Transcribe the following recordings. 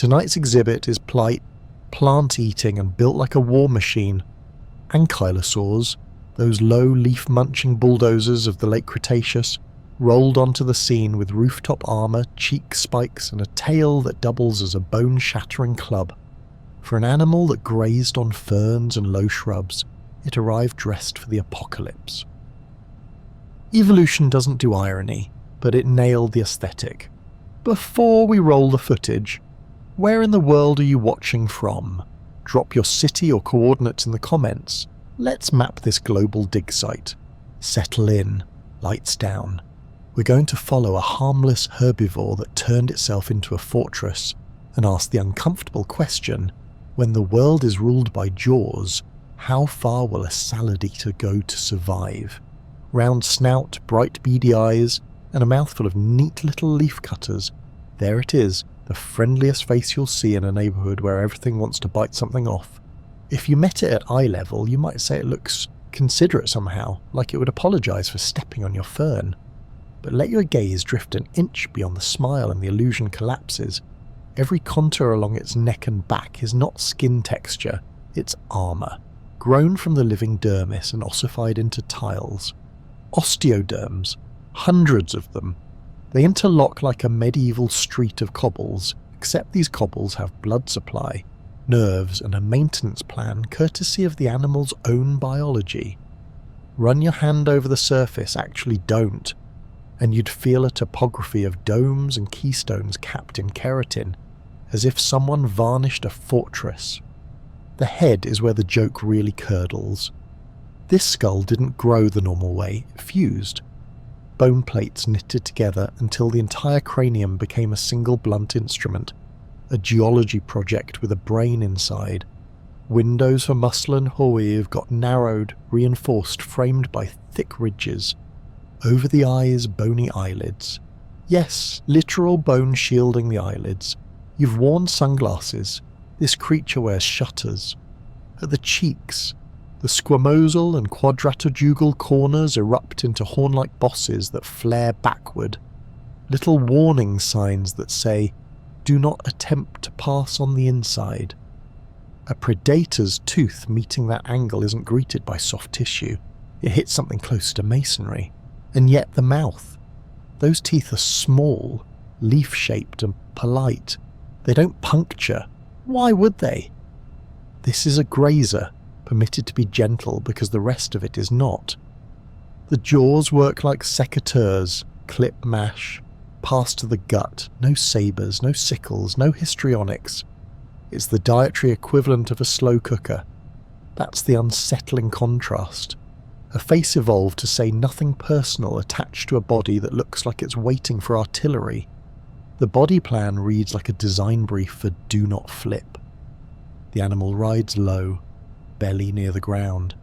Tonight's exhibit is plant-eating and built like a war machine. Ankylosaurs, those low leaf-munching bulldozers of the late Cretaceous, rolled onto the scene with rooftop armour, cheek spikes and a tail that doubles as a bone-shattering club. For an animal that grazed on ferns and low shrubs, it arrived dressed for the apocalypse. Evolution doesn't do irony, but it nailed the aesthetic. Before we roll the footage, where in the world are you watching from? Drop your city or coordinates in the comments. Let's map this global dig site. Settle in, lights down. We're going to follow a harmless herbivore that turned itself into a fortress and ask the uncomfortable question, when the world is ruled by jaws, how far will a salad eater go to survive? Round snout, bright beady eyes, and a mouthful of neat little leaf cutters. There it is, the friendliest face you'll see in a neighbourhood where everything wants to bite something off. If you met it at eye level, you might say it looks considerate somehow, like it would apologise for stepping on your fern. But let your gaze drift an inch beyond the smile and the illusion collapses. Every contour along its neck and back is not skin texture, it's armour, grown from the living dermis and ossified into tiles. Osteoderms, hundreds of them. They interlock like a medieval street of cobbles, except these cobbles have blood supply, nerves and a maintenance plan courtesy of the animal's own biology. Run your hand over the surface, actually don't, and you'd feel a topography of domes and keystones capped in keratin, as if someone varnished a fortress. The head is where the joke really curdles. This skull didn't grow the normal way, it fused. Bone plates knitted together until the entire cranium became a single blunt instrument, a geology project with a brain inside. Windows for muscle and weave got narrowed, reinforced, framed by thick ridges. Over the eyes, bony eyelids. Yes, literal bone shielding the eyelids. You've worn sunglasses. This creature wears shutters. At the cheeks, the squamosal and quadratojugal corners erupt into horn-like bosses that flare backward. Little warning signs that say, "Do not attempt to pass on the inside." A predator's tooth meeting that angle isn't greeted by soft tissue. It hits something close to masonry. And yet the mouth. Those teeth are small, leaf-shaped and polite. They don't puncture. Why would they? This is a grazer, permitted to be gentle because the rest of it is not. The jaws work like secateurs, clip mash, pass to the gut, no sabres, no sickles, no histrionics. It's the dietary equivalent of a slow cooker. That's the unsettling contrast. A face evolved to say nothing personal attached to a body that looks like it's waiting for artillery. The body plan reads like a design brief for do not flip. The animal rides low, belly near the ground,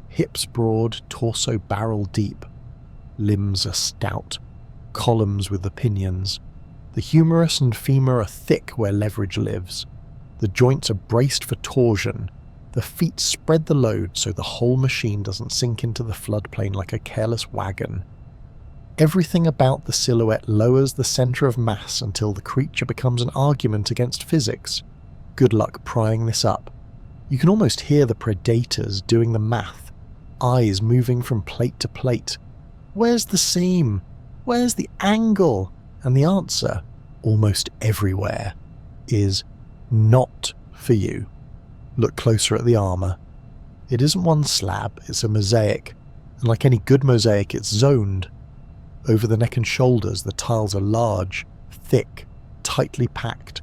hips broad, torso barrel deep. Limbs are stout, columns with the pinions. The humerus and femur are thick where leverage lives. The joints are braced for torsion. The feet spread the load so the whole machine doesn't sink into the floodplain like a careless wagon. Everything about the silhouette lowers the centre of mass until the creature becomes an argument against physics. Good luck prying this up. You can almost hear the predators doing the math, eyes moving from plate to plate. Where's the seam? Where's the angle? And the answer, almost everywhere, is not for you. Look closer at the armour. It isn't one slab, it's a mosaic, and like any good mosaic it's zoned. Over the neck and shoulders the tiles are large, thick, tightly packed.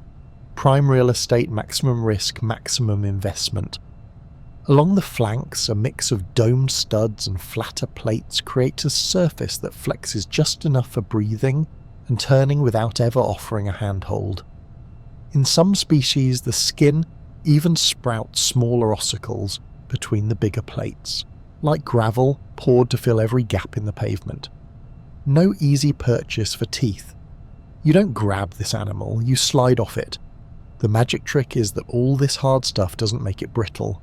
Prime real estate, maximum risk, maximum investment. Along the flanks, a mix of domed studs and flatter plates creates a surface that flexes just enough for breathing and turning without ever offering a handhold. In some species, the skin even sprouts smaller ossicles between the bigger plates, like gravel poured to fill every gap in the pavement. No easy purchase for teeth. You don't grab this animal, you slide off it. The magic trick is that all this hard stuff doesn't make it brittle.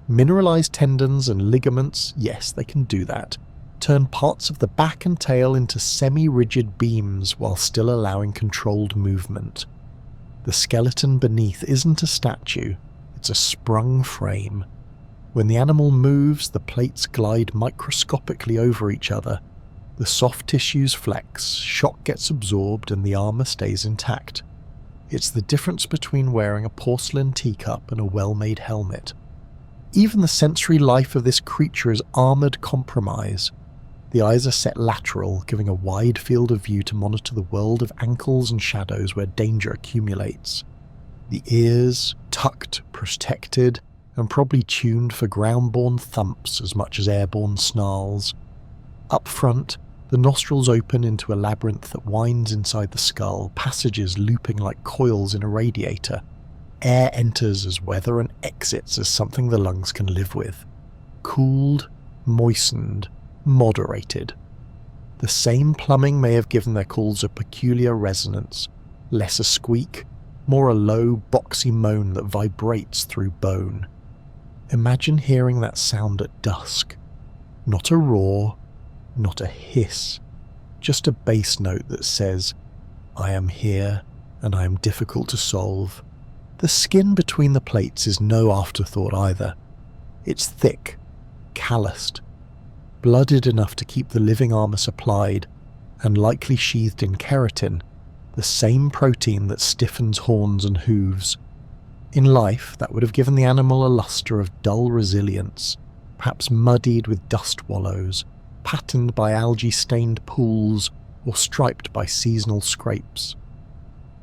Mineralized tendons and ligaments, yes, they can do that. Turn parts of the back and tail into semi-rigid beams while still allowing controlled movement. The skeleton beneath isn't a statue, it's a sprung frame. When the animal moves, the plates glide microscopically over each other. The soft tissues flex, shock gets absorbed, and the armour stays intact. It's the difference between wearing a porcelain teacup and a well-made helmet. Even the sensory life of this creature is armoured compromise. The eyes are set lateral, giving a wide field of view to monitor the world of ankles and shadows where danger accumulates. The ears, tucked, protected, and probably tuned for ground-borne thumps as much as airborne snarls. Up front, the nostrils open into a labyrinth that winds inside the skull, passages looping like coils in a radiator. Air enters as weather and exits as something the lungs can live with. Cooled, moistened, moderated. The same plumbing may have given their calls a peculiar resonance, less a squeak, more a low, boxy moan that vibrates through bone. Imagine hearing that sound at dusk. Not a roar, not a hiss, just a bass note that says, "I am here, and I am difficult to solve." The skin between the plates is no afterthought either. It's thick, calloused, blooded enough to keep the living armour supplied, and likely sheathed in keratin, the same protein that stiffens horns and hooves. In life, that would have given the animal a lustre of dull resilience, perhaps muddied with dust wallows, patterned by algae-stained pools, or striped by seasonal scrapes.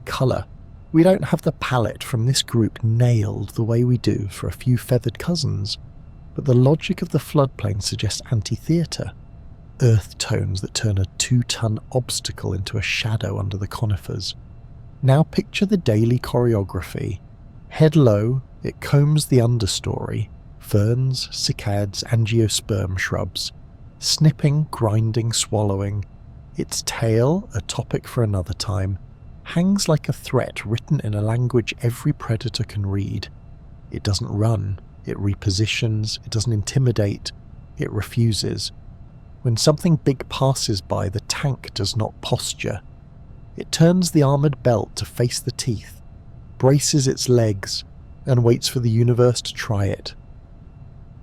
Colour. We don't have the palette from this group nailed the way we do for a few feathered cousins, but the logic of the floodplain suggests antitheatre. Earth tones that turn a 2-ton obstacle into a shadow under the conifers. Now picture the daily choreography. Head low, it combs the understory, ferns, cycads, angiosperm shrubs, snipping, grinding, swallowing. Its tail, a topic for another time, hangs like a threat written in a language every predator can read. It doesn't run, it repositions, it doesn't intimidate, it refuses. When something big passes by, the tank does not posture. It turns the armoured belt to face the teeth, braces its legs, and waits for the universe to try it.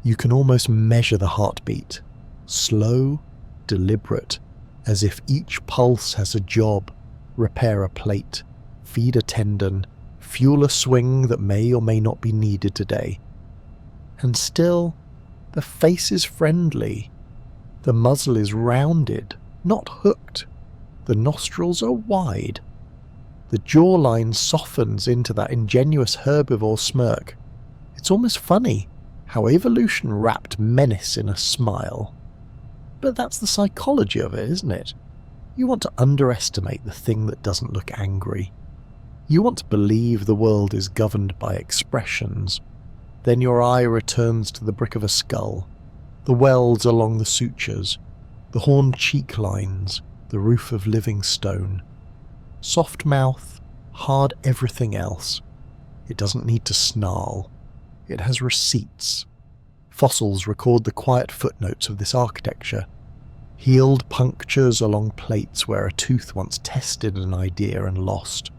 You can almost measure the heartbeat, slow, deliberate, as if each pulse has a job: repair a plate, feed a tendon, fuel a swing that may or may not be needed today. And still, the face is friendly. The muzzle is rounded, not hooked. The nostrils are wide. The jawline softens into that ingenuous herbivore smirk. It's almost funny how evolution wrapped menace in a smile. But that's the psychology of it, isn't it? You want to underestimate the thing that doesn't look angry. You want to believe the world is governed by expressions. Then your eye returns to the brick of a skull, the welds along the sutures, the horned cheek lines, the roof of living stone. Soft mouth, hard everything else. It doesn't need to snarl. It has receipts. Fossils record the quiet footnotes of this architecture. Healed punctures along plates where a tooth once tested an idea and lost.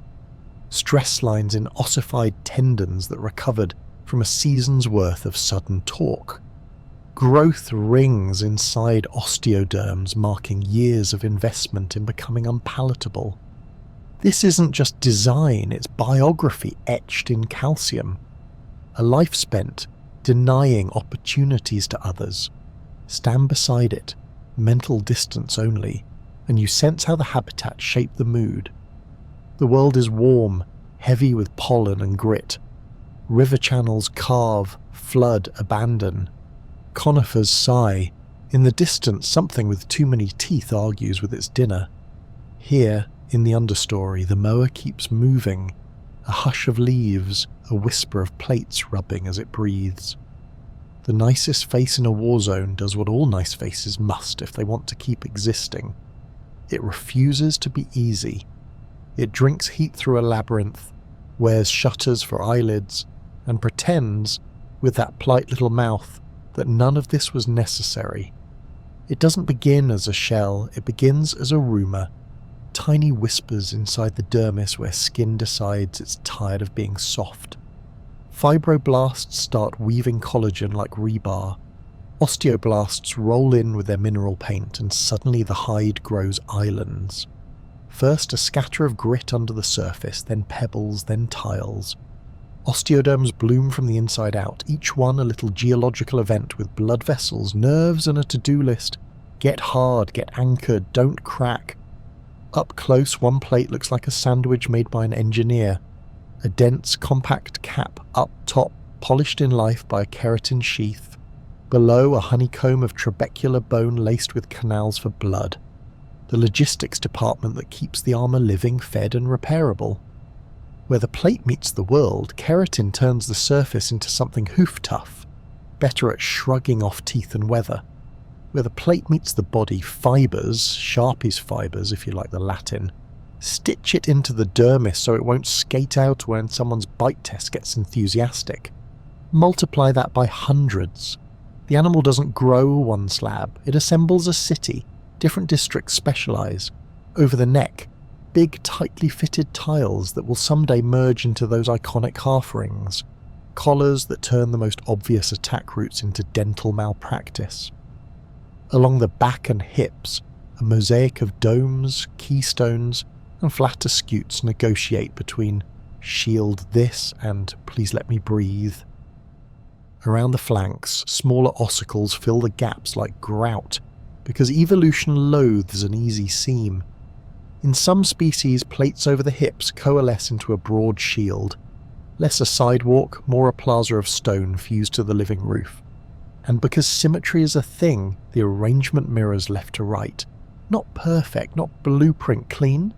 Stress lines in ossified tendons that recovered from a season's worth of sudden torque. Growth rings inside osteoderms marking years of investment in becoming unpalatable. This isn't just design, it's biography etched in calcium. A life spent denying opportunities to others. Stand beside it, mental distance only, and you sense how the habitat shaped the mood. The world is warm, heavy with pollen and grit. River channels carve, flood, abandon. Conifers sigh. In the distance, something with too many teeth argues with its dinner. Here, in the understory, the mower keeps moving. A hush of leaves, a whisper of plates rubbing as it breathes. The nicest face in a war zone does what all nice faces must if they want to keep existing. It refuses to be easy. It drinks heat through a labyrinth, wears shutters for eyelids, and pretends, with that polite little mouth, that none of this was necessary. It doesn't begin as a shell, it begins as a rumour. tiny whispers inside the dermis where skin decides it's tired of being soft. Fibroblasts start weaving collagen like rebar. Osteoblasts roll in with their mineral paint, and suddenly the hide grows islands. First a scatter of grit under the surface, then pebbles, then tiles. Osteoderms bloom from the inside out, each one a little geological event with blood vessels, nerves, and a to-do list. Get hard, get anchored, don't crack. Up close, one plate looks like a sandwich made by an engineer. A dense, compact cap up top, polished in life by a keratin sheath. Below, a honeycomb of trabecular bone laced with canals for blood. The logistics department that keeps the armour living, fed and repairable. Where the plate meets the world, keratin turns the surface into something hoof-tough, better at shrugging off teeth and weather. Where the plate meets the body, fibres, Sharpie's fibres if you like the Latin, stitch it into the dermis so it won't skate out when someone's bite test gets enthusiastic. Multiply that by hundreds. The animal doesn't grow one slab, it assembles a city. Different districts specialise. Over the neck, big tightly fitted tiles that will someday merge into those iconic half rings. Collars that turn the most obvious attack routes into dental malpractice. Along the back and hips, a mosaic of domes, keystones, and flatter scutes negotiate between "shield this" and "please let me breathe." Around the flanks, smaller ossicles fill the gaps like grout, because evolution loathes an easy seam. In some species, plates over the hips coalesce into a broad shield, less a sidewalk, more a plaza of stone fused to the living roof. And because symmetry is a thing, the arrangement mirrors left to right. Not perfect, not blueprint clean,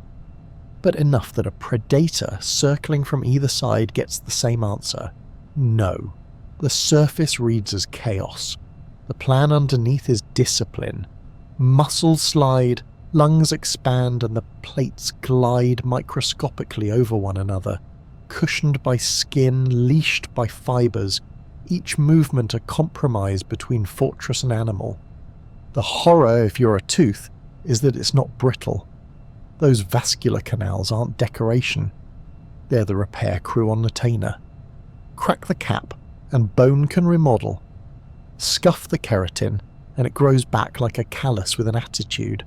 but enough that a predator circling from either side gets the same answer. No. The surface reads as chaos. The plan underneath is discipline. Muscles slide, lungs expand, and the plates glide microscopically over one another, cushioned by skin, leashed by fibres, each movement a compromise between fortress and animal. The horror, if you're a tooth, is that it's not brittle. Those vascular canals aren't decoration. They're the repair crew on Latana. Crack the cap, and bone can remodel. Scuff the keratin, and it grows back like a callus with an attitude.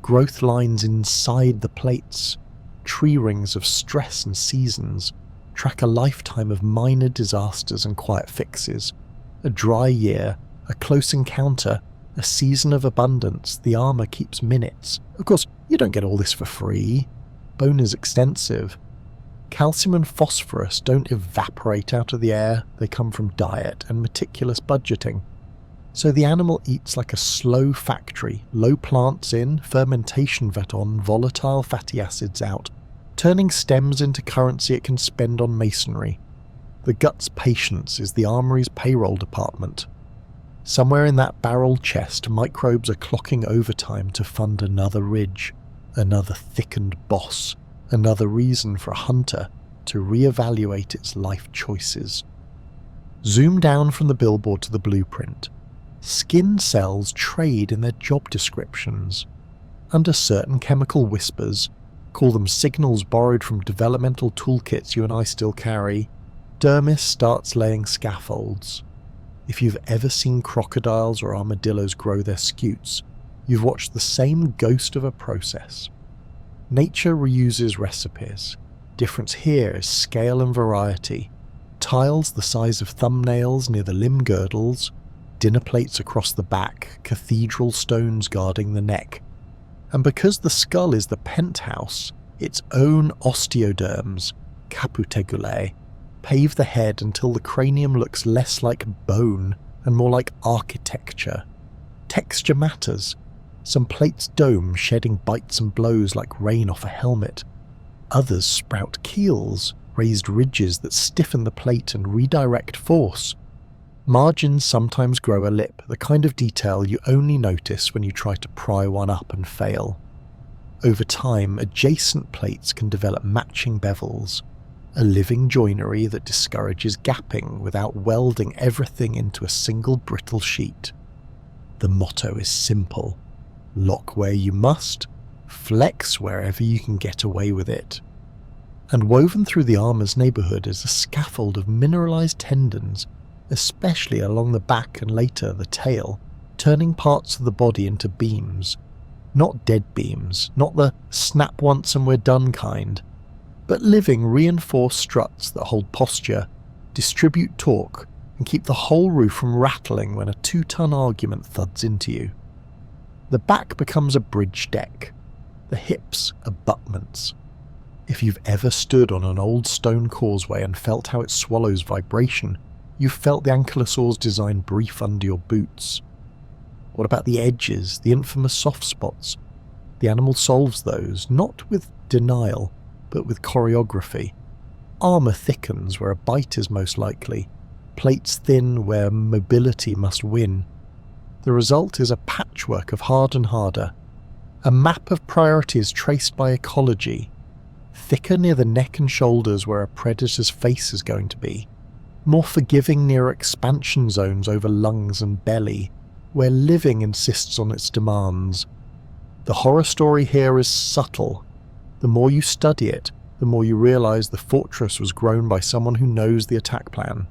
Growth lines inside the plates, tree rings of stress and seasons, track a lifetime of minor disasters and quiet fixes. A dry year, a close encounter, a season of abundance, the armour keeps minutes. Of course, you don't get all this for free. Bone is extensive. Calcium and phosphorus don't evaporate out of the air, they come from diet and meticulous budgeting. So the animal eats like a slow factory, low plants in, fermentation vat on, volatile fatty acids out, turning stems into currency it can spend on masonry. The gut's patience is the armory's payroll department. Somewhere in that barrel chest, microbes are clocking overtime to fund another ridge, another thickened boss, another reason for a hunter to reevaluate its life choices. Zoom down from the billboard to the blueprint. Skin cells trade in their job descriptions. Under certain chemical whispers, call them signals borrowed from developmental toolkits you and I still carry, dermis starts laying scaffolds. If you've ever seen crocodiles or armadillos grow their scutes, you've watched the same ghost of a process. Nature reuses recipes. Difference here is scale and variety. Tiles the size of thumbnails near the limb girdles, dinner plates across the back, cathedral stones guarding the neck. And because the skull is the penthouse, its own osteoderms, caputegulae, pave the head until the cranium looks less like bone and more like architecture. Texture matters. Some plates dome, shedding bites and blows like rain off a helmet. Others sprout keels, raised ridges that stiffen the plate and redirect force. Margins sometimes grow a lip, the kind of detail you only notice when you try to pry one up and fail. Over time, adjacent plates can develop matching bevels, a living joinery that discourages gapping without welding everything into a single brittle sheet. The motto is simple: lock where you must, Flex wherever you can get away with it. And woven through the armor's neighborhood is a scaffold of mineralized tendons, especially along the back and later the tail, turning parts of the body into beams. Not dead beams, not the snap once and we're done kind, but living reinforced struts that hold posture, distribute torque, and keep the whole roof from rattling when a 2-ton argument thuds into you. The back becomes a bridge deck, the hips abutments. If you've ever stood on an old stone causeway and felt how it swallows vibration, you've felt the ankylosaur's design brief under your boots. What about the edges, the infamous soft spots? The animal solves those, not with denial, but with choreography. Armour thickens where a bite is most likely, plates thin where mobility must win. The result is a patchwork of hard and harder, a map of priorities traced by ecology, thicker near the neck and shoulders where a predator's face is going to be, more forgiving near expansion zones over lungs and belly, where living insists on its demands. The horror story here is subtle. The more you study it, the more you realise the fortress was grown by someone who knows the attack plan.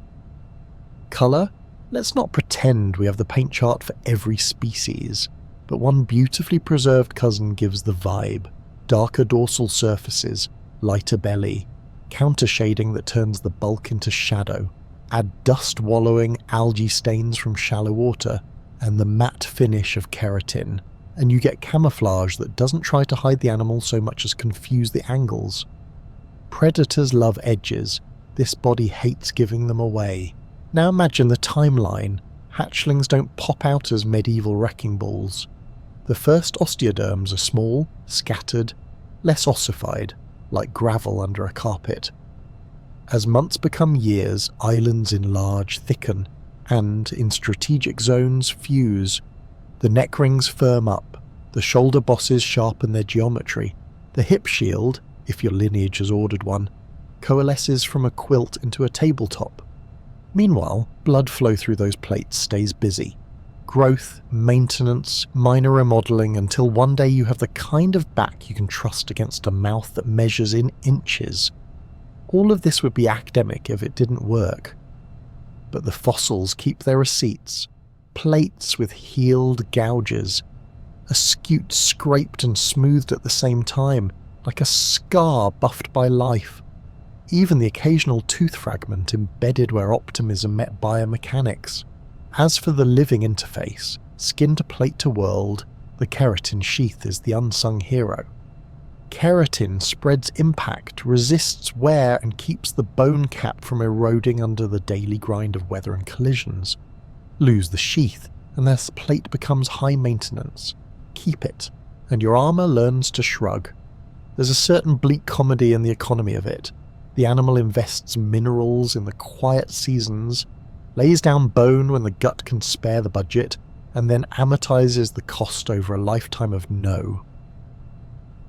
Colour? Let's not pretend we have the paint chart for every species, but one beautifully preserved cousin gives the vibe. Darker dorsal surfaces, lighter belly, counter shading that turns the bulk into shadow, add dust-wallowing algae stains from shallow water, and the matte finish of keratin, and you get camouflage that doesn't try to hide the animal so much as confuse the angles. Predators love edges, this body hates giving them away. Now imagine the timeline. Hatchlings don't pop out as medieval wrecking balls. The first osteoderms are small, scattered, less ossified, like gravel under a carpet. As months become years, islands enlarge, thicken, and, in strategic zones, fuse. The neck rings firm up, the shoulder bosses sharpen their geometry, the hip shield, if your lineage has ordered one, coalesces from a quilt into a tabletop. Meanwhile, blood flow through those plates stays busy. Growth, maintenance, minor remodeling until one day you have the kind of back you can trust against a mouth that measures in inches. All of this would be academic if it didn't work. But the fossils keep their receipts. Plates with healed gouges. A scute scraped and smoothed at the same time, like a scar buffed by life. Even the occasional tooth fragment embedded where optimism met biomechanics. As for the living interface, skin to plate to world, the keratin sheath is the unsung hero. Keratin spreads impact, resists wear, and keeps the bone cap from eroding under the daily grind of weather and collisions. Lose the sheath, and this plate becomes high maintenance. Keep it, and your armour learns to shrug. There's a certain bleak comedy in the economy of it. The animal invests minerals in the quiet seasons, lays down bone when the gut can spare the budget, and then amortizes the cost over a lifetime of no.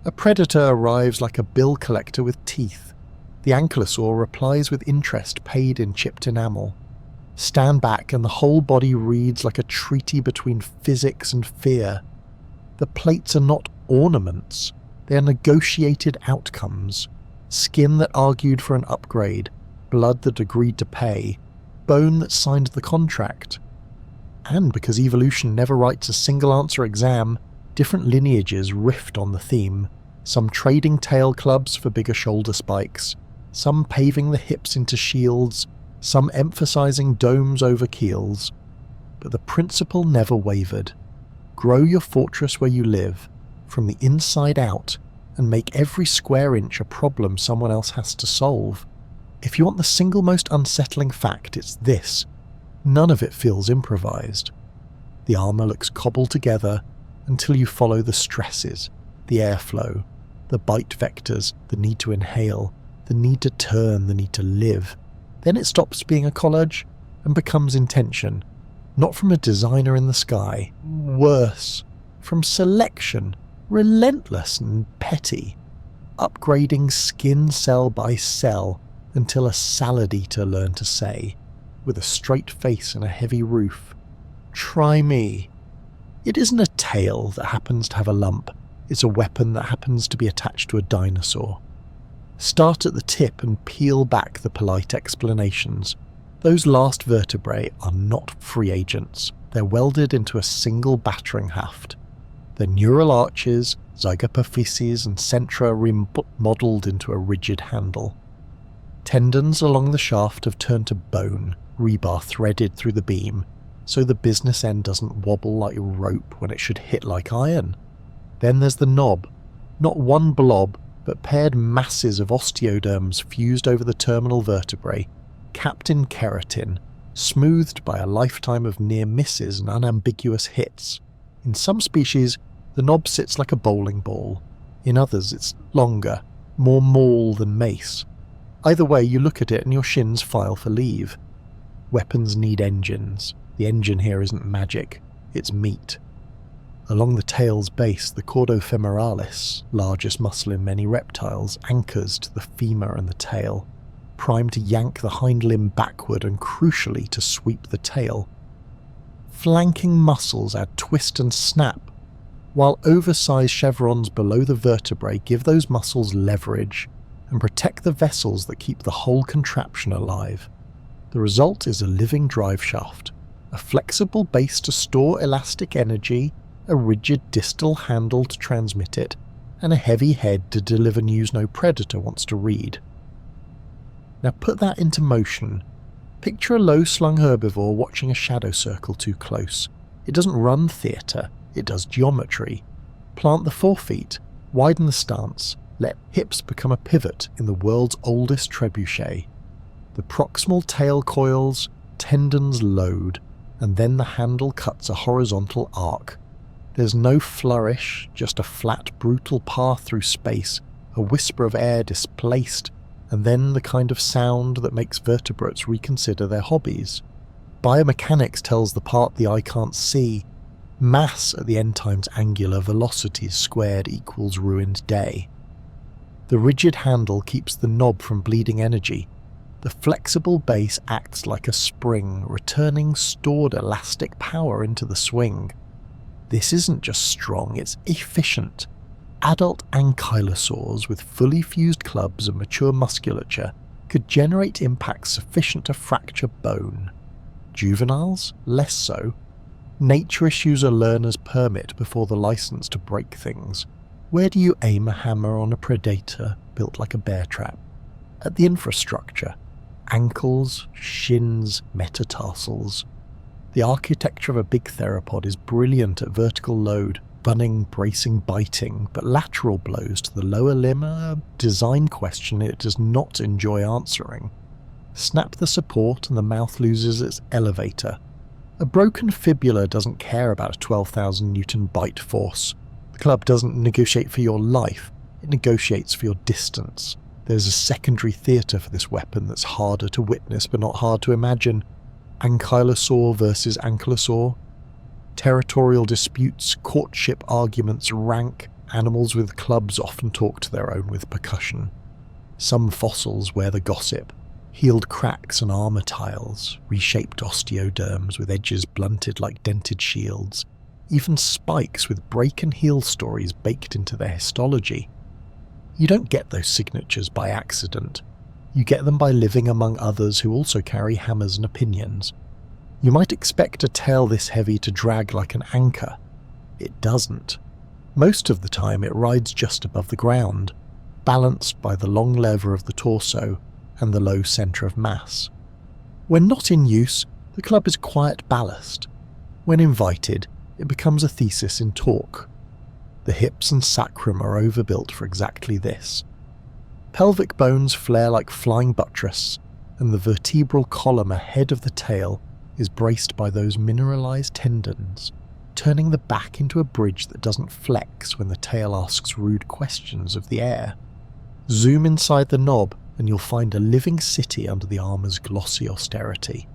A predator arrives like a bill collector with teeth. The ankylosaur replies with interest paid in chipped enamel. Stand back and the whole body reads like a treaty between physics and fear. The plates are not ornaments, they are negotiated outcomes. Skin that argued for an upgrade, blood that agreed to pay, bone that signed the contract. And because evolution never writes a single-answer exam, different lineages rift on the theme, some trading tail clubs for bigger shoulder spikes, some paving the hips into shields, some emphasizing domes over keels. But the principle never wavered. Grow your fortress where you live, from the inside out, and make every square inch a problem someone else has to solve. If you want the single most unsettling fact, it's this: none of it feels improvised. The armour looks cobbled together until you follow the stresses, the airflow, the bite vectors, the need to inhale, the need to turn, the need to live. Then it stops being a collage and becomes intention, not from a designer in the sky. Worse, from selection, relentless and petty, upgrading skin cell by cell until a salad eater learned to say, with a straight face and a heavy roof, "Try me." It isn't a tail that happens to have a lump, It's a weapon that happens to be attached to a dinosaur. Start at the tip and peel back the polite explanations. Those last vertebrae are not free agents. They're welded into a single battering haft. Their neural arches, zygapophyses and centra are remodeled into a rigid handle. Tendons along the shaft have turned to bone, rebar threaded through the beam, so the business end doesn't wobble like rope when it should hit like iron. Then there's the knob. Not one blob, but paired masses of osteoderms fused over the terminal vertebrae, capped in keratin, smoothed by a lifetime of near misses and unambiguous hits. In some species, the knob sits like a bowling ball. In others, it's longer, more maul than mace. Either way, you look at it and your shins file for leave. Weapons need engines. The engine here isn't magic, it's meat. Along the tail's base, the cordofemoralis, largest muscle in many reptiles, anchors to the femur and the tail, primed to yank the hind limb backward and crucially to sweep the tail. Flanking muscles add twist and snap, while oversized chevrons below the vertebrae give those muscles leverage and protect the vessels that keep the whole contraption alive. The result is a living drive shaft, a flexible base to store elastic energy, a rigid distal handle to transmit it, and a heavy head to deliver news no predator wants to read. Now put that into motion. Picture a low-slung herbivore watching a shadow circle too close. It doesn't run theatre, it does geometry. Plant the forefeet, widen the stance, let hips become a pivot in the world's oldest trebuchet. The proximal tail coils, tendons load, and then the handle cuts a horizontal arc. There's no flourish, just a flat, brutal path through space, a whisper of air displaced, and then the kind of sound that makes vertebrates reconsider their hobbies. Biomechanics tells the part the eye can't see. Mass at the end times angular velocities squared equals ruined day. The rigid handle keeps the knob from bleeding energy. The flexible base acts like a spring, returning stored elastic power into the swing. This isn't just strong, it's efficient. Adult ankylosaurs with fully fused clubs and mature musculature could generate impacts sufficient to fracture bone. Juveniles? Less so. Nature issues a learner's permit before the license to break things. Where do you aim a hammer on a predator built like a bear trap? At the infrastructure. Ankles, shins, metatarsals. The architecture of a big theropod is brilliant at vertical load, running, bracing, biting, but lateral blows to the lower limb are a design question it does not enjoy answering. Snap the support and the mouth loses its elevator. A broken fibula doesn't care about a 12,000 Newton bite force. The club doesn't negotiate for your life, it negotiates for your distance. There's a secondary theatre for this weapon that's harder to witness but not hard to imagine. Ankylosaur versus ankylosaur. Territorial disputes, courtship arguments rank. Animals with clubs often talk to their own with percussion. Some fossils wear the gossip. Healed cracks and armour tiles, reshaped osteoderms with edges blunted like dented shields. Even spikes with break and heal stories baked into their histology. You don't get those signatures by accident. You get them by living among others who also carry hammers and opinions. You might expect a tail this heavy to drag like an anchor. It doesn't. Most of the time it rides just above the ground, balanced by the long lever of the torso and the low centre of mass. When not in use, the club is quiet ballast. When invited, it becomes a thesis in talk. The hips and sacrum are overbuilt for exactly this. Pelvic bones flare like flying buttress, and the vertebral column ahead of the tail is braced by those mineralized tendons, turning the back into a bridge that doesn't flex when the tail asks rude questions of the air. Zoom inside the knob and you'll find a living city under the armor's glossy austerity.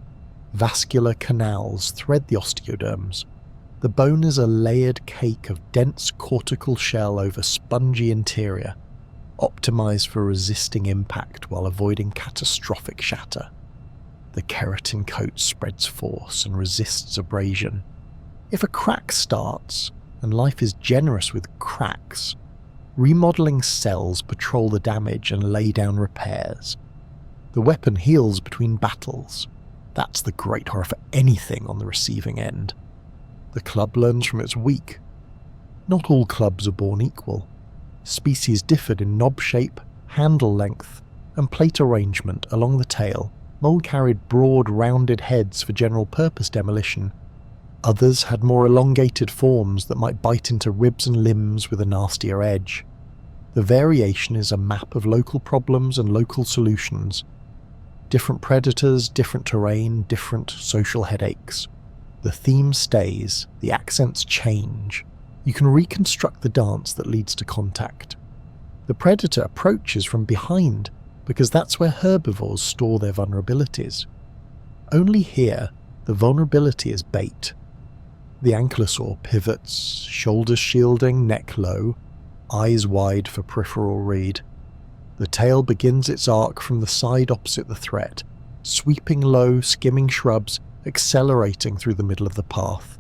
Vascular canals thread the osteoderms. The bone is a layered cake of dense cortical shell over spongy interior, optimized for resisting impact while avoiding catastrophic shatter. The keratin coat spreads force and resists abrasion. If a crack starts, and life is generous with cracks. Remodeling cells patrol the damage and lay down repairs. The weapon heals between battles. That's the great horror for anything on the receiving end. The club learns from its weak. Not all clubs are born equal. Species differed in knob shape, handle length, and plate arrangement along the tail. Mole carried broad, rounded heads for general-purpose demolition. Others had more elongated forms that might bite into ribs and limbs with a nastier edge. The variation is a map of local problems and local solutions. Different predators, different terrain, different social headaches. The theme stays, the accents change. You can reconstruct the dance that leads to contact. The predator approaches from behind, because that's where herbivores store their vulnerabilities. Only here, the vulnerability is bait. The ankylosaur pivots, shoulders shielding, neck low, eyes wide for peripheral read. The tail begins its arc from the side opposite the threat, sweeping low, skimming shrubs, accelerating through the middle of the path.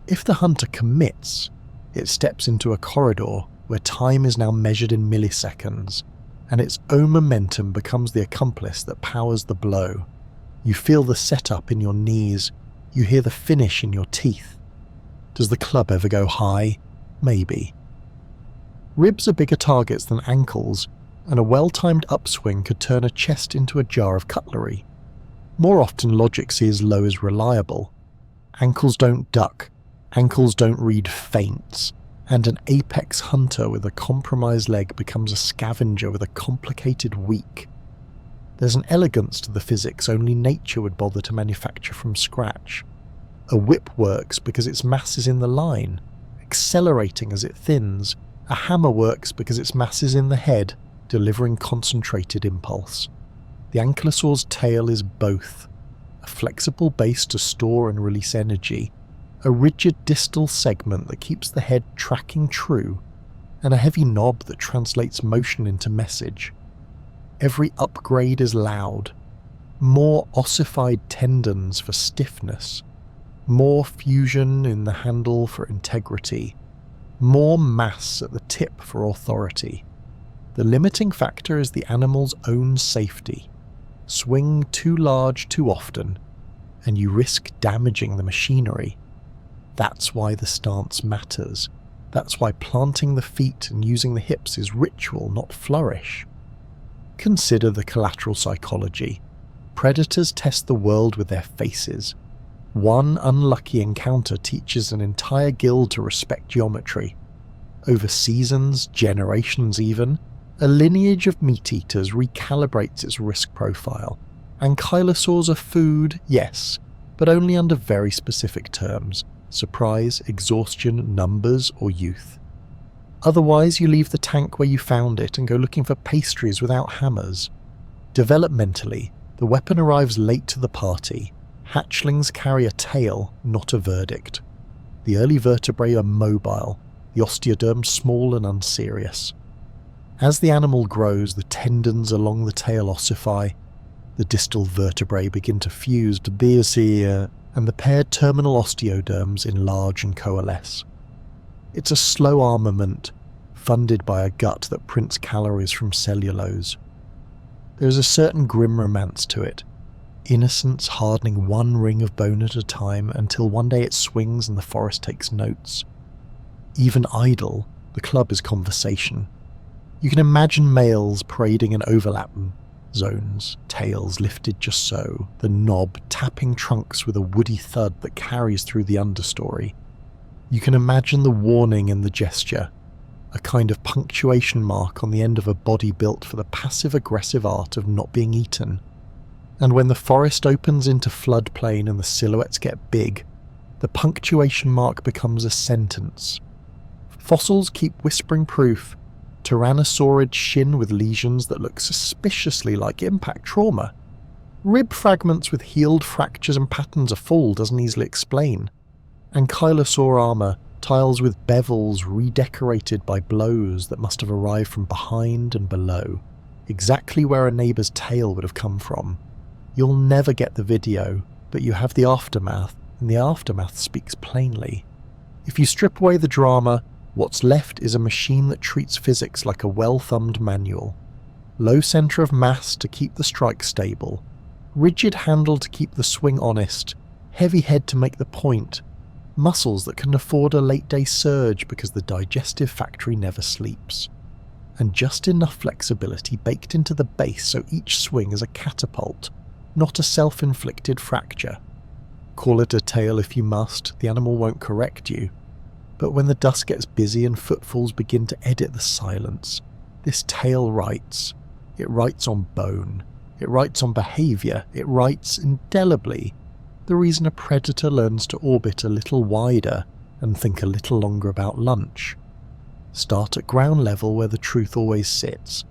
If the hunter commits, it steps into a corridor where time is now measured in milliseconds, and its own momentum becomes the accomplice that powers the blow. You feel the setup in your knees, you hear the finish in your teeth. Does the club ever go high? Maybe. Ribs are bigger targets than ankles, and a well-timed upswing could turn a chest into a jar of cutlery. More often logic sees low as reliable. Ankles don't duck, ankles don't read feints, and an apex hunter with a compromised leg becomes a scavenger with a complicated weak. There's an elegance to the physics only nature would bother to manufacture from scratch. A whip works because its mass is in the line, accelerating as it thins. A hammer works because its mass is in the head, delivering concentrated impulse. The ankylosaur's tail is both, a flexible base to store and release energy, a rigid distal segment that keeps the head tracking true, and a heavy knob that translates motion into message. Every upgrade is loud. More ossified tendons for stiffness, more fusion in the handle for integrity, more mass at the tip for authority. The limiting factor is the animal's own safety. Swing too large too often, and you risk damaging the machinery. That's why the stance matters. That's why planting the feet and using the hips is ritual, not flourish. Consider the collateral psychology. Predators test the world with their faces. One unlucky encounter teaches an entire guild to respect geometry. Over seasons, generations even, a lineage of meat-eaters recalibrates its risk profile. Ankylosaurs are food, yes, but only under very specific terms: surprise, exhaustion, numbers, or youth. Otherwise, you leave the tank where you found it and go looking for pastries without hammers. Developmentally, the weapon arrives late to the party. Hatchlings carry a tail, not a verdict. The early vertebrae are mobile, the osteoderm small and unserious. As the animal grows, the tendons along the tail ossify, the distal vertebrae begin to fuse to beer, and the paired terminal osteoderms enlarge and coalesce. It's a slow armament, funded by a gut that prints calories from cellulose. There is a certain grim romance to it, innocence hardening one ring of bone at a time until one day it swings and the forest takes notes. Even idle, the club is conversation. You can imagine males parading in overlap zones, tails lifted just so, the knob tapping trunks with a woody thud that carries through the understory. You can imagine the warning in the gesture, a kind of punctuation mark on the end of a body built for the passive-aggressive art of not being eaten. And when the forest opens into floodplain and the silhouettes get big, the punctuation mark becomes a sentence. Fossils keep whispering proof. Tyrannosaurid shin with lesions that look suspiciously like impact trauma. Rib fragments with healed fractures and patterns of fall doesn't easily explain. Ankylosaur armor, tiles with bevels redecorated by blows that must have arrived from behind and below, exactly where a neighbour's tail would have come from. You'll never get the video, but you have the aftermath, and the aftermath speaks plainly. If you strip away the drama, what's left is a machine that treats physics like a well-thumbed manual. Low centre of mass to keep the strike stable, rigid handle to keep the swing honest, heavy head to make the point, muscles that can afford a late-day surge because the digestive factory never sleeps, and just enough flexibility baked into the base so each swing is a catapult, not a self-inflicted fracture. Call it a tail if you must, the animal won't correct you. But when the dust gets busy and footfalls begin to edit the silence, this tail writes. It writes on bone. It writes on behaviour. It writes indelibly the reason a predator learns to orbit a little wider and think a little longer about lunch. Start at ground level where the truth always sits.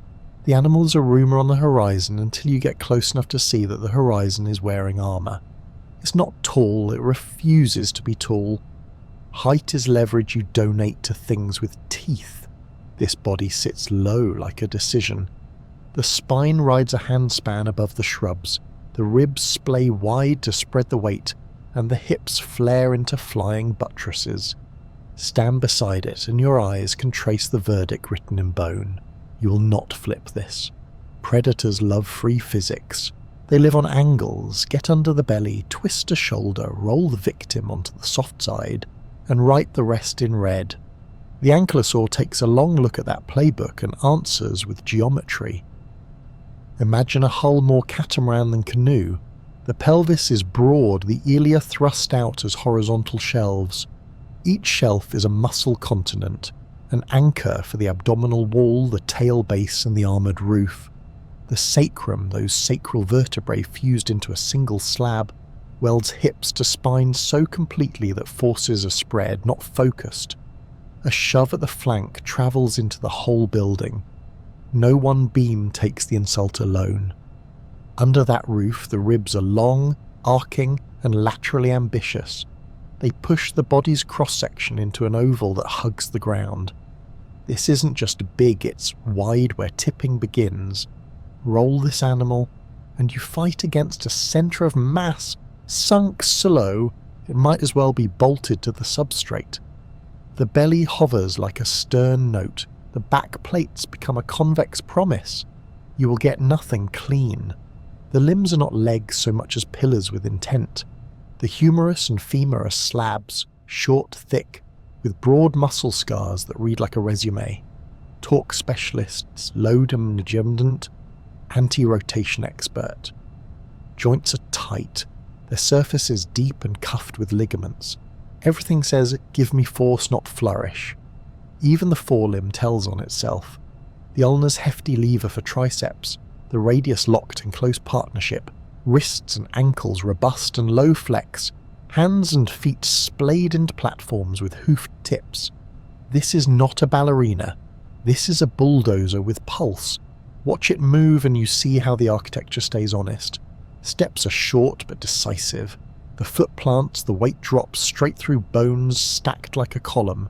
The animal is a rumour on the horizon until you get close enough to see that the horizon is wearing armour. It's not tall, it refuses to be tall. Height is leverage you donate to things with teeth. This body sits low like a decision. The spine rides a handspan above the shrubs, the ribs splay wide to spread the weight, and the hips flare into flying buttresses. Stand beside it and your eyes can trace the verdict written in bone. You will not flip this. Predators love free physics. They live on angles, get under the belly, twist a shoulder, roll the victim onto the soft side, and write the rest in red. The ankylosaur takes a long look at that playbook and answers with geometry. Imagine a hull more catamaran than canoe. The pelvis is broad, the ilia thrust out as horizontal shelves. Each shelf is a muscle continent, an anchor for the abdominal wall, the tail base and the armoured roof. The sacrum, those sacral vertebrae fused into a single slab, welds hips to spine so completely that forces are spread, not focused. A shove at the flank travels into the whole building. No one beam takes the insult alone. Under that roof, the ribs are long, arcing, and laterally ambitious. They push the body's cross-section into an oval that hugs the ground. This isn't just big, it's wide where tipping begins. Roll this animal, and you fight against a centre of mass, sunk so low it might as well be bolted to the substrate. The belly hovers like a stern note, the back plates become a convex promise. You will get nothing clean. The limbs are not legs so much as pillars with intent. The humerus and femur are slabs, short, thick, with broad muscle scars that read like a resume. Torque specialists, lodum negundant, anti-rotation expert. Joints are tight, their surface is deep and cuffed with ligaments. Everything says, give me force, not flourish. Even the forelimb tells on itself. The ulna's hefty lever for triceps, the radius locked in close partnership, wrists and ankles robust and low flex, hands and feet splayed into platforms with hoofed tips. This is not a ballerina. This is a bulldozer with pulse. Watch it move and you see how the architecture stays honest. Steps are short but decisive. The foot plants, the weight drops straight through bones stacked like a column.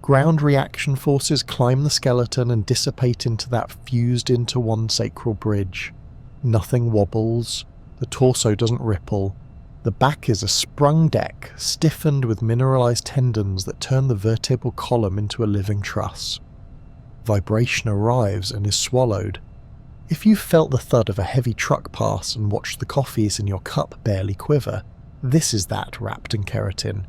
Ground reaction forces climb the skeleton and dissipate into that fused into one sacral bridge. Nothing wobbles. The torso doesn't ripple. The back is a sprung deck, stiffened with mineralized tendons that turn the vertebral column into a living truss. Vibration arrives and is swallowed. If you felt the thud of a heavy truck pass and watched the coffees in your cup barely quiver, this is that wrapped in keratin.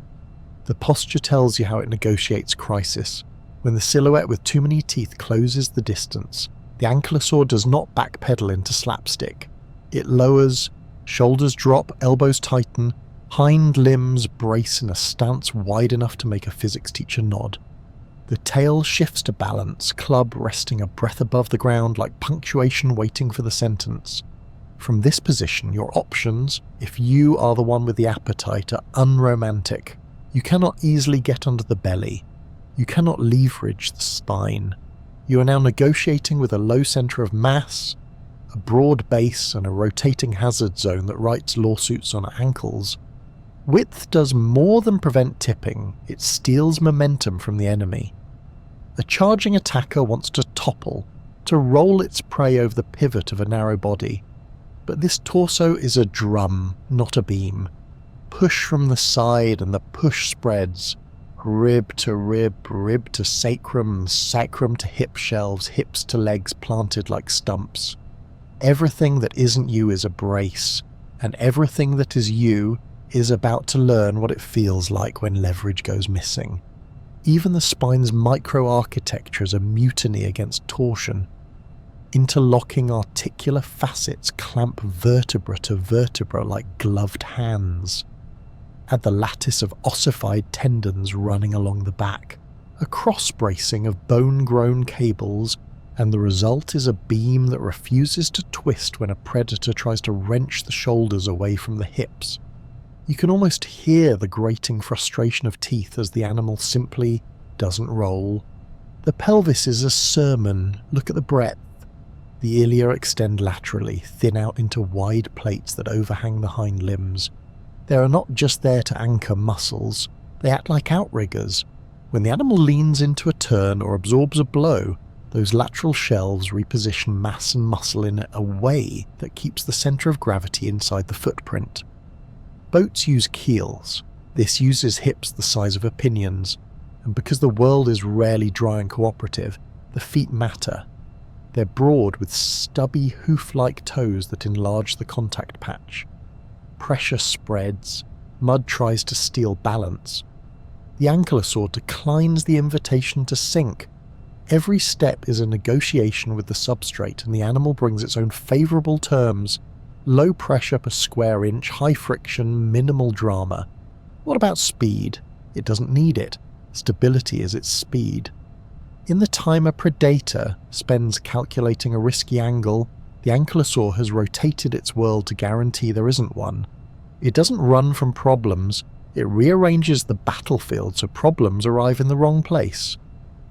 The posture tells you how it negotiates crisis. When the silhouette with too many teeth closes the distance, the ankylosaur does not backpedal into slapstick. It lowers, shoulders drop, elbows tighten, hind limbs brace in a stance wide enough to make a physics teacher nod. The tail shifts to balance, club resting a breath above the ground like punctuation waiting for the sentence. From this position, your options, if you are the one with the appetite, are unromantic. You cannot easily get under the belly. You cannot leverage the spine. You are now negotiating with a low centre of mass, a broad base and a rotating hazard zone that writes lawsuits on ankles. Width does more than prevent tipping, it steals momentum from the enemy. A charging attacker wants to topple, to roll its prey over the pivot of a narrow body. But this torso is a drum, not a beam. Push from the side and the push spreads. Rib to rib, rib to sacrum, sacrum to hip shelves, hips to legs planted like stumps. Everything that isn't you is a brace, and everything that is you is about to learn what it feels like when leverage goes missing. Even the spine's microarchitecture is a mutiny against torsion. Interlocking articular facets clamp vertebra to vertebra like gloved hands. Add the lattice of ossified tendons running along the back, a cross-bracing of bone-grown cables, and the result is a beam that refuses to twist when a predator tries to wrench the shoulders away from the hips. You can almost hear the grating frustration of teeth as the animal simply doesn't roll. The pelvis is a sermon. Look at the breadth. The ilia extend laterally, thin out into wide plates that overhang the hind limbs. They are not just there to anchor muscles, they act like outriggers. When the animal leans into a turn or absorbs a blow, those lateral shelves reposition mass and muscle in a way that keeps the centre of gravity inside the footprint. Boats use keels. This uses hips the size of opinions, and because the world is rarely dry and cooperative, the feet matter. They're broad with stubby hoof-like toes that enlarge the contact patch. Pressure spreads, mud tries to steal balance. The ankylosaur declines the invitation to sink. Every step is a negotiation with the substrate, and the animal brings its own favourable terms. Low pressure per square inch, high friction, minimal drama. What about speed? It doesn't need it. Stability is its speed. In the time a predator spends calculating a risky angle, the ankylosaur has rotated its world to guarantee there isn't one. It doesn't run from problems, it rearranges the battlefield so problems arrive in the wrong place.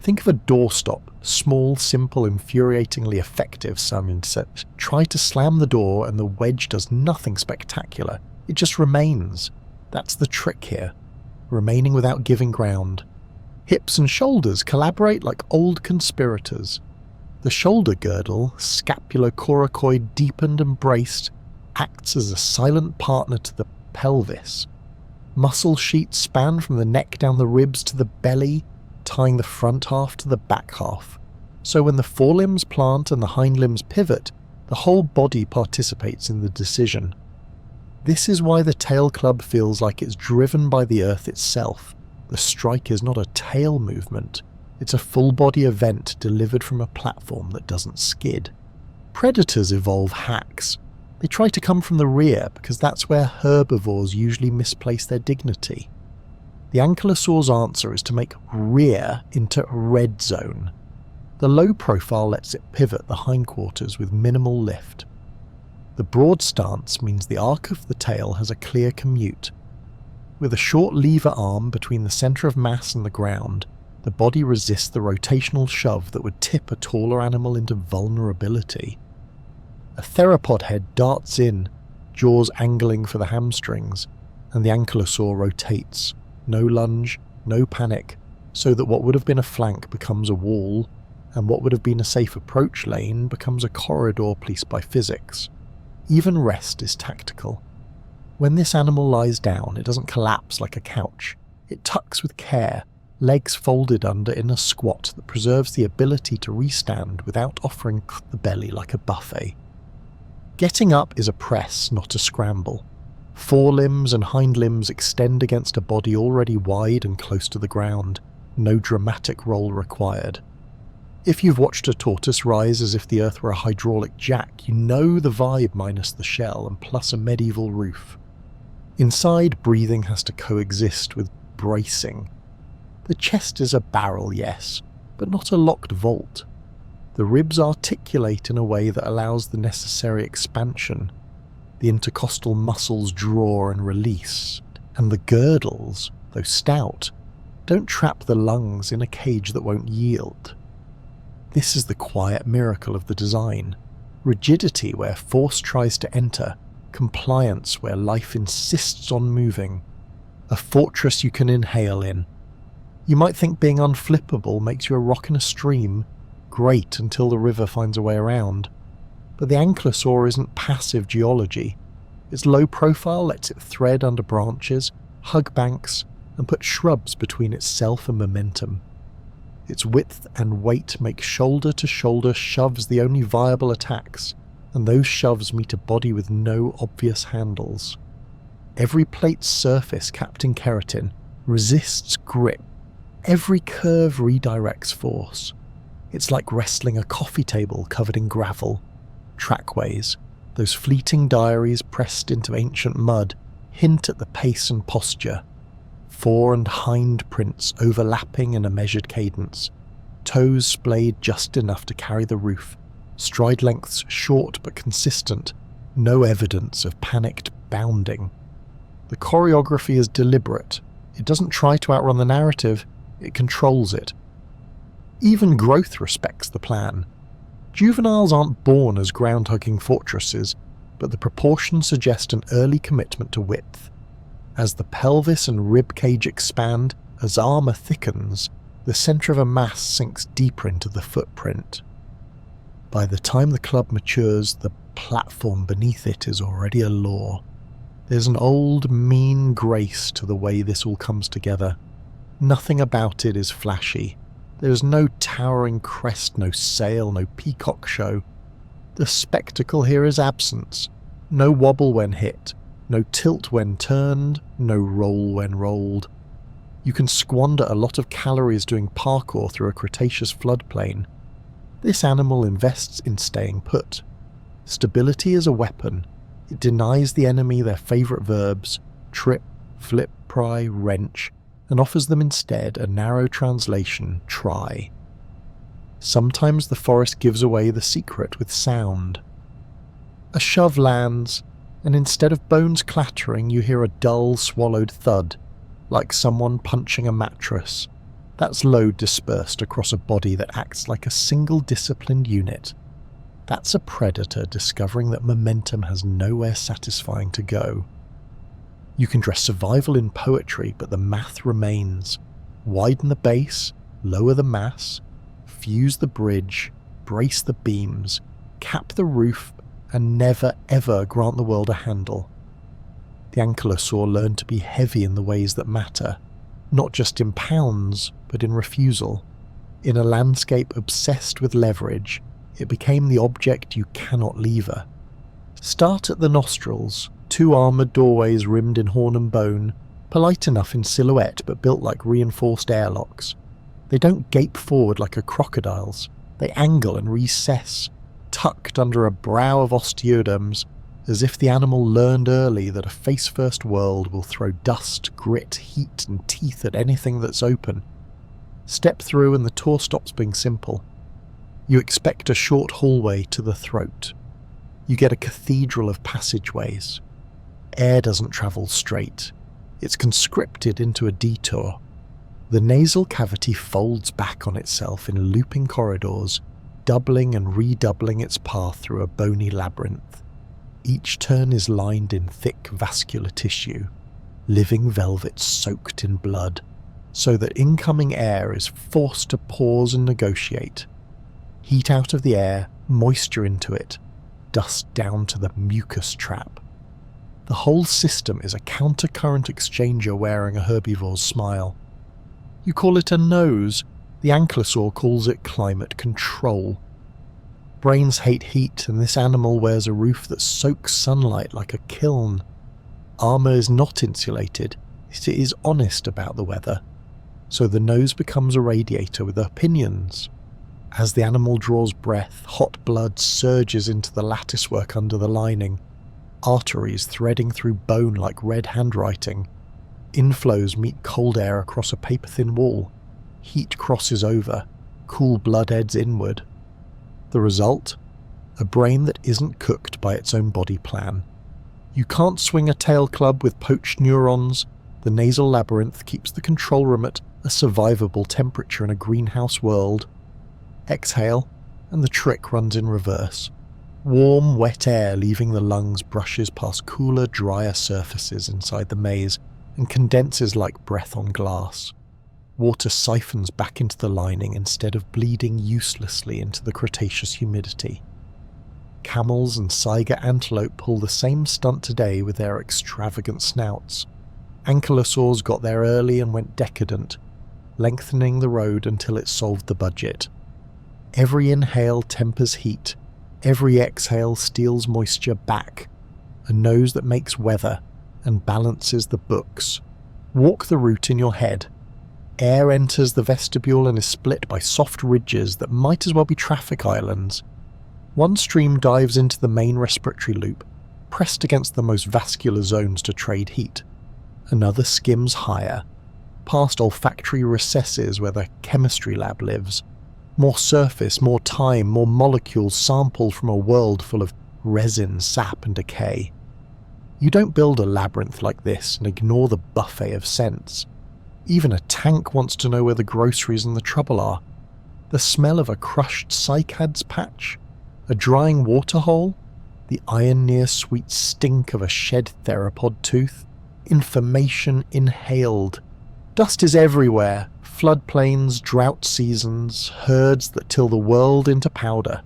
Think of a doorstop, small, simple, infuriatingly effective, some insect. Try to slam the door and the wedge does nothing spectacular, it just remains. That's the trick here, remaining without giving ground. Hips and shoulders collaborate like old conspirators. The shoulder girdle, scapulocoracoid deepened and braced, acts as a silent partner to the pelvis. Muscle sheets span from the neck down the ribs to the belly, tying the front half to the back half. So when the forelimbs plant and the hind limbs pivot, the whole body participates in the decision. This is why the tail club feels like it's driven by the earth itself. The strike is not a tail movement, it's a full-body event delivered from a platform that doesn't skid. Predators evolve hacks. They try to come from the rear because that's where herbivores usually misplace their dignity. The ankylosaur's answer is to make rear into red zone. The low profile lets it pivot the hindquarters with minimal lift. The broad stance means the arc of the tail has a clear commute. With a short lever arm between the centre of mass and the ground, the body resists the rotational shove that would tip a taller animal into vulnerability. A theropod head darts in, jaws angling for the hamstrings, and the ankylosaur rotates. No lunge, no panic, so that what would have been a flank becomes a wall, and what would have been a safe approach lane becomes a corridor policed by physics. Even rest is tactical. When this animal lies down, it doesn't collapse like a couch. It tucks with care, legs folded under in a squat that preserves the ability to restand without offering the belly like a buffet. Getting up is a press, not a scramble. Forelimbs and hind limbs extend against a body already wide and close to the ground. No dramatic roll required. If you've watched a tortoise rise as if the earth were a hydraulic jack, you know the vibe minus the shell and plus a medieval roof. Inside, breathing has to coexist with bracing. The chest is a barrel, yes, but not a locked vault. The ribs articulate in a way that allows the necessary expansion. The intercostal muscles draw and release, and the girdles, though stout, don't trap the lungs in a cage that won't yield. This is the quiet miracle of the design. Rigidity where force tries to enter, compliance where life insists on moving. A fortress you can inhale in. You might think being unflippable makes you a rock in a stream, great until the river finds a way around. But the ankylosaur isn't passive geology. Its low profile lets it thread under branches, hug banks, and put shrubs between itself and momentum. Its width and weight make shoulder-to-shoulder shoves the only viable attacks, and those shoves meet a body with no obvious handles. Every plate's surface capped in keratin resists grip. Every curve redirects force. It's like wrestling a coffee table covered in gravel. Trackways, those fleeting diaries pressed into ancient mud, hint at the pace and posture. Fore and hind prints overlapping in a measured cadence, toes splayed just enough to carry the roof, stride lengths short but consistent, no evidence of panicked bounding. The choreography is deliberate. It doesn't try to outrun the narrative, it controls it. Even growth respects the plan. Juveniles aren't born as ground-hugging fortresses, but the proportions suggest an early commitment to width. As the pelvis and rib cage expand, as armour thickens, the centre of a mass sinks deeper into the footprint. By the time the club matures, the platform beneath it is already a law. There's an old, mean grace to the way this all comes together. Nothing about it is flashy. There is no towering crest, no sail, no peacock show. The spectacle here is absence. No wobble when hit, no tilt when turned, no roll when rolled. You can squander a lot of calories doing parkour through a Cretaceous floodplain. This animal invests in staying put. Stability is a weapon. It denies the enemy their favourite verbs, trip, flip, pry, wrench, and offers them instead a narrow translation, try. Sometimes the forest gives away the secret with sound. A shove lands, and instead of bones clattering, you hear a dull, swallowed thud, like someone punching a mattress. That's load dispersed across a body that acts like a single disciplined unit. That's a predator discovering that momentum has nowhere satisfying to go. You can dress survival in poetry, but the math remains. Widen the base, lower the mass, fuse the bridge, brace the beams, cap the roof, and never ever grant the world a handle. The ankylosaur learned to be heavy in the ways that matter, not just in pounds, but in refusal. In a landscape obsessed with leverage, it became the object you cannot lever. Start at the nostrils, two armoured doorways rimmed in horn and bone, polite enough in silhouette but built like reinforced airlocks. They don't gape forward like a crocodile's, they angle and recess, tucked under a brow of osteoderms, as if the animal learned early that a face-first world will throw dust, grit, heat and teeth at anything that's open. Step through and the tour stops being simple. You expect a short hallway to the throat. You get a cathedral of passageways. Air doesn't travel straight. It's conscripted into a detour. The nasal cavity folds back on itself in looping corridors, doubling and redoubling its path through a bony labyrinth. Each turn is lined in thick vascular tissue, living velvet soaked in blood, so that incoming air is forced to pause and negotiate. Heat out of the air, moisture into it, dust down to the mucus trap. The whole system is a countercurrent exchanger wearing a herbivore's smile. You call it a nose, the ankylosaur calls it climate control. Brains hate heat, and this animal wears a roof that soaks sunlight like a kiln. Armour is not insulated, it is honest about the weather, so the nose becomes a radiator with opinions. As the animal draws breath, hot blood surges into the latticework under the lining, arteries threading through bone like red handwriting. Inflows meet cold air across a paper-thin wall. Heat crosses over, cool blood edges inward. The result? A brain that isn't cooked by its own body plan. You can't swing a tail club with poached neurons. The nasal labyrinth keeps the control room at a survivable temperature in a greenhouse world. Exhale, and the trick runs in reverse. Warm, wet air leaving the lungs brushes past cooler, drier surfaces inside the maze and condenses like breath on glass. Water siphons back into the lining instead of bleeding uselessly into the Cretaceous humidity. Camels and Saiga antelope pull the same stunt today with their extravagant snouts. Ankylosaurs got there early and went decadent, lengthening the road until it solved the budget. Every inhale tempers heat, every exhale steals moisture back, a nose that makes weather and balances the books. Walk the route in your head. Air enters the vestibule and is split by soft ridges that might as well be traffic islands. One stream dives into the main respiratory loop, pressed against the most vascular zones to trade heat. Another skims higher, past olfactory recesses where the chemistry lab lives. More surface, more time, more molecules sampled from a world full of resin, sap and decay. You don't build a labyrinth like this and ignore the buffet of scents. Even a tank wants to know where the groceries and the trouble are. The smell of a crushed cycads patch, a drying waterhole, the iron-near sweet stink of a shed theropod tooth, information inhaled. Dust is everywhere, floodplains, drought seasons, herds that till the world into powder.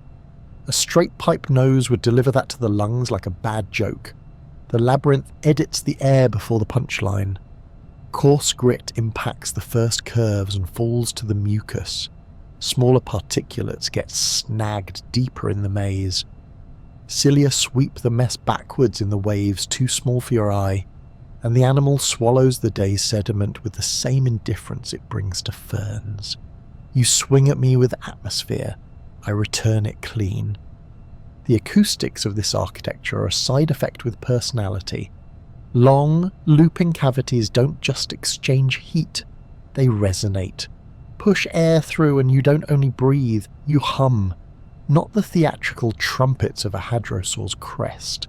A straight pipe nose would deliver that to the lungs like a bad joke. The labyrinth edits the air before the punchline. Coarse grit impacts the first curves and falls to the mucus. Smaller particulates get snagged deeper in the maze. Cilia sweep the mess backwards in the waves too small for your eye, and the animal swallows the day's sediment with the same indifference it brings to ferns. You swing at me with atmosphere, I return it clean. The acoustics of this architecture are a side effect with personality. Long, looping cavities don't just exchange heat, they resonate. Push air through and you don't only breathe, you hum. Not the theatrical trumpets of a hadrosaur's crest,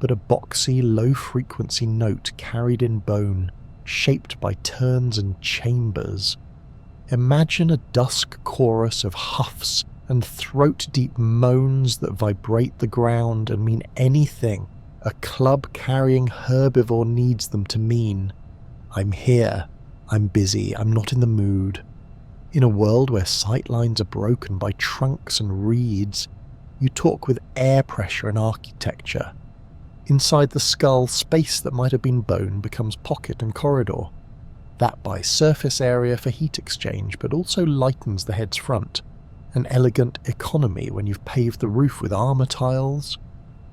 but a boxy, low-frequency note carried in bone, shaped by turns and chambers. Imagine a dusk chorus of huffs and throat-deep moans that vibrate the ground and mean anything a club-carrying herbivore needs them to mean. I'm here, I'm busy, I'm not in the mood. In a world where sightlines are broken by trunks and reeds, you talk with air pressure and architecture. Inside the skull, space that might have been bone becomes pocket and corridor. That buys surface area for heat exchange, but also lightens the head's front. An elegant economy when you've paved the roof with armour tiles.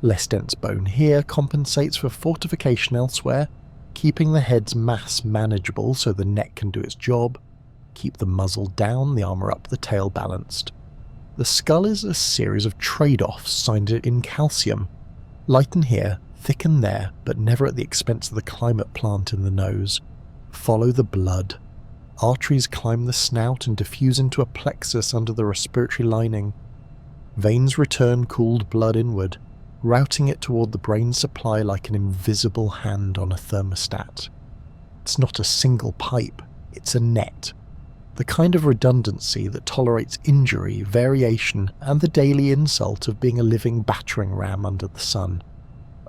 Less dense bone here compensates for fortification elsewhere, keeping the head's mass manageable so the neck can do its job. Keep the muzzle down, the armour up, the tail balanced. The skull is a series of trade-offs signed in calcium. Lighten here, thicken there, but never at the expense of the climate plant in the nose. Follow the blood. Arteries climb the snout and diffuse into a plexus under the respiratory lining. Veins return cooled blood inward, routing it toward the brain's supply like an invisible hand on a thermostat. It's not a single pipe, it's a net. The kind of redundancy that tolerates injury, variation, and the daily insult of being a living battering ram under the sun.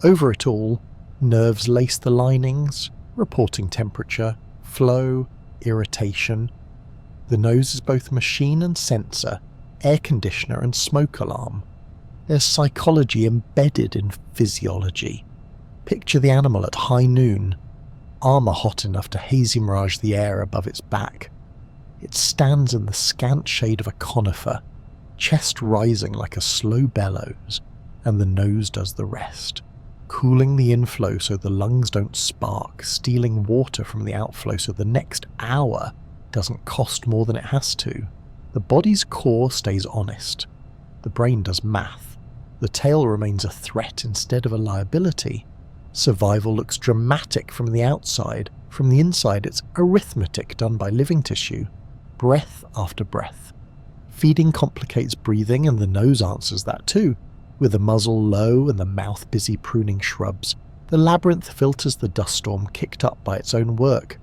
Over it all, nerves lace the linings, reporting temperature, flow, irritation. The nose is both machine and sensor, air conditioner and smoke alarm. There's psychology embedded in physiology. Picture the animal at high noon, armour hot enough to hazy mirage the air above its back. It stands in the scant shade of a conifer, chest rising like a slow bellows, and the nose does the rest, cooling the inflow so the lungs don't spark, stealing water from the outflow so the next hour doesn't cost more than it has to. The body's core stays honest. The brain does math. The tail remains a threat instead of a liability. Survival looks dramatic from the outside. From the inside, it's arithmetic done by living tissue. Breath after breath. Feeding complicates breathing, and the nose answers that too. With the muzzle low and the mouth busy pruning shrubs, the labyrinth filters the dust storm kicked up by its own work.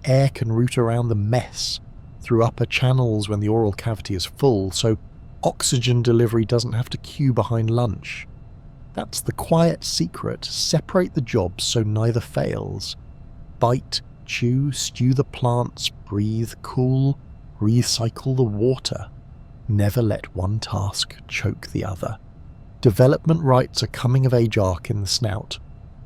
Air can route around the mess, through upper channels when the oral cavity is full, so oxygen delivery doesn't have to queue behind lunch. That's the quiet secret: separate the jobs so neither fails. Bite, chew, stew the plants, breathe, cool, recycle the water. Never let one task choke the other. Development writes a coming-of-age arc in the snout.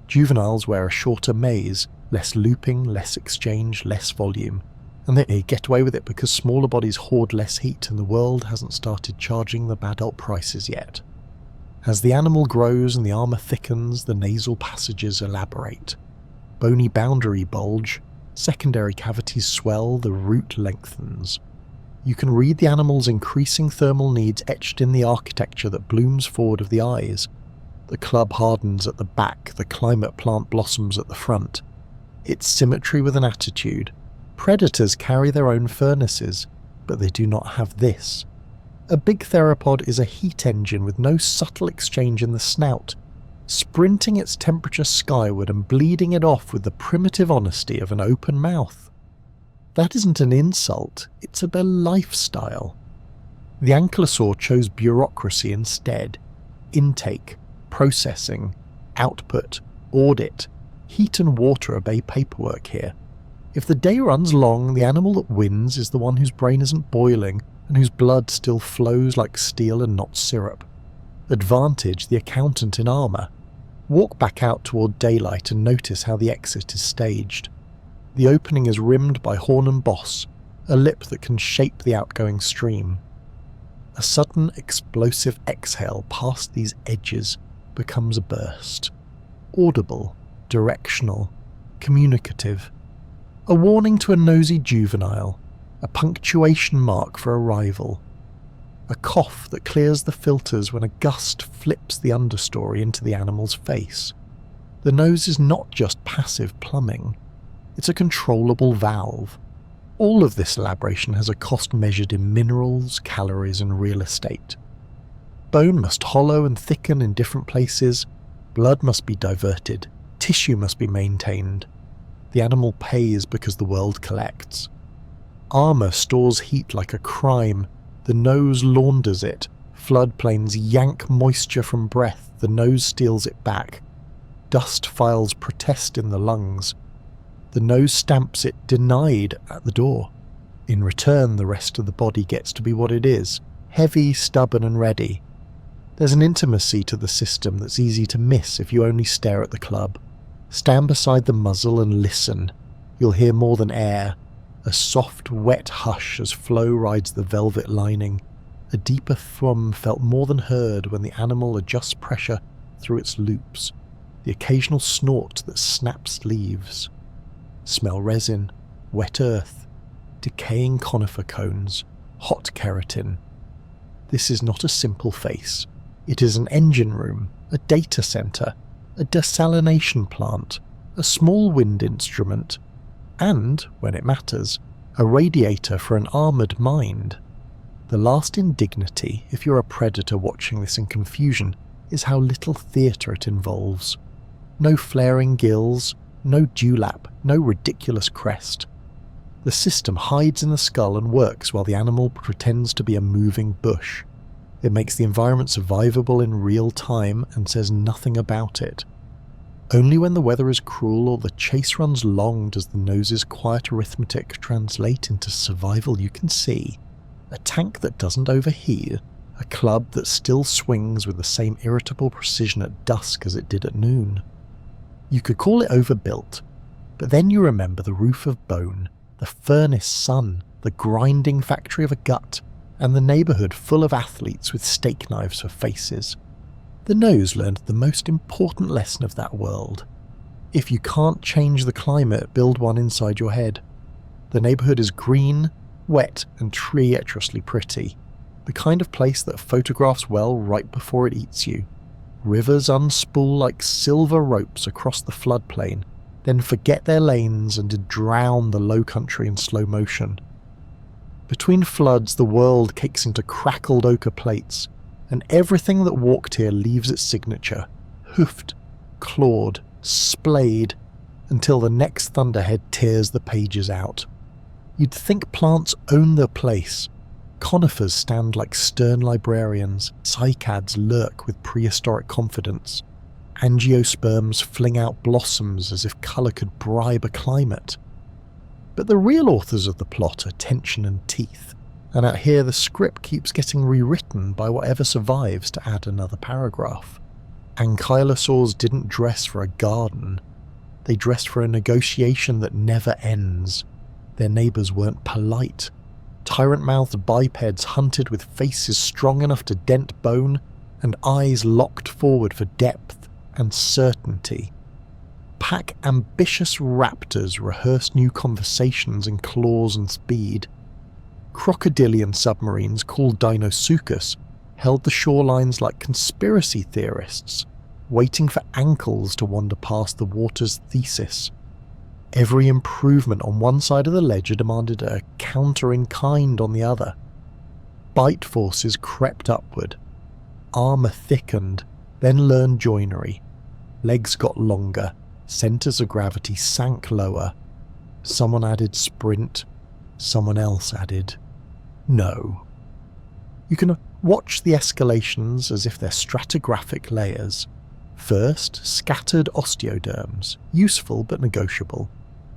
Juveniles wear a shorter maze, Less looping, less exchange, less volume. And they get away with it because smaller bodies hoard less heat and the world hasn't started charging the adult prices yet. As the animal grows and the armour thickens, the nasal passages elaborate. Bony boundary bulge, secondary cavities swell, the root lengthens. You can read the animal's increasing thermal needs etched in the architecture that blooms forward of the eyes. The club hardens at the back, the climate plant blossoms at the front. It's symmetry with an attitude. Predators carry their own furnaces, but they do not have this. A big theropod is a heat engine with no subtle exchange in the snout, sprinting its temperature skyward and bleeding it off with the primitive honesty of an open mouth. That isn't an insult, it's a lifestyle. The ankylosaur chose bureaucracy instead. Intake, processing, output, audit, heat and water obey paperwork here. If the day runs long, the animal that wins is the one whose brain isn't boiling and whose blood still flows like steel and not syrup. Advantage the accountant in armour. Walk back out toward daylight and notice how the exit is staged. The opening is rimmed by horn and boss, a lip that can shape the outgoing stream. A sudden explosive exhale past these edges becomes a burst. Audible, directional, communicative. A warning to a nosy juvenile, a punctuation mark for arrival. A cough that clears the filters when a gust flips the understory into the animal's face. The nose is not just passive plumbing, it's a controllable valve. All of this elaboration has a cost measured in minerals, calories, and real estate. Bone must hollow and thicken in different places, blood must be diverted, tissue must be maintained. The animal pays because the world collects. Armour stores heat like a crime, the nose launders it, floodplains yank moisture from breath, the nose steals it back. Dust files protest in the lungs. The nose stamps it denied at the door. In return, the rest of the body gets to be what it is, heavy, stubborn and ready. There's an intimacy to the system that's easy to miss if you only stare at the club. Stand beside the muzzle and listen. You'll hear more than air. A soft, wet hush as flow rides the velvet lining. A deeper thrum felt more than heard when the animal adjusts pressure through its loops. The occasional snort that snaps leaves. Smell resin, wet earth, decaying conifer cones, hot keratin. This is not a simple face. It is an engine room, a data center, a desalination plant, a small wind instrument, and, when it matters, a radiator for an armoured mind. The last indignity, if you're a predator watching this in confusion, is how little theatre it involves. No flaring gills, no dewlap, no ridiculous crest. The system hides in the skull and works while the animal pretends to be a moving bush. It makes the environment survivable in real time and says nothing about it. Only when the weather is cruel or the chase runs long does the nose's quiet arithmetic translate into survival you can see. A tank that doesn't overheat, a club that still swings with the same irritable precision at dusk as it did at noon. You could call it overbuilt, but then you remember the roof of bone, the furnace sun, the grinding factory of a gut, and the neighbourhood full of athletes with steak knives for faces. The nose learned the most important lesson of that world. If you can't change the climate, build one inside your head. The neighbourhood is green, wet, and treacherously pretty. The kind of place that photographs well right before it eats you. Rivers unspool like silver ropes across the floodplain, then forget their lanes and drown the low country in slow motion. Between floods, the world cakes into crackled ochre plates, and everything that walked here leaves its signature, hoofed, clawed, splayed, until the next thunderhead tears the pages out. You'd think plants own their place. Conifers stand like stern librarians, cycads lurk with prehistoric confidence. Angiosperms fling out blossoms as if colour could bribe a climate. But the real authors of the plot are tension and teeth, and out here the script keeps getting rewritten by whatever survives to add another paragraph. Ankylosaurs didn't dress for a garden. They dressed for a negotiation that never ends. Their neighbours weren't polite. Tyrant-mouthed bipeds hunted with faces strong enough to dent bone and eyes locked forward for depth and certainty. Pack ambitious raptors rehearsed new conversations in claws and speed. Crocodilian submarines called Dinosaurs held the shorelines like conspiracy theorists, waiting for ankles to wander past the water's thesis. Every improvement on one side of the ledger demanded a counter in kind on the other. Bite forces crept upward. Armour thickened, then learned joinery. Legs got longer, centres of gravity sank lower. Someone added sprint, someone else added no. You can watch the escalations as if they're stratigraphic layers. First, scattered osteoderms, useful but negotiable.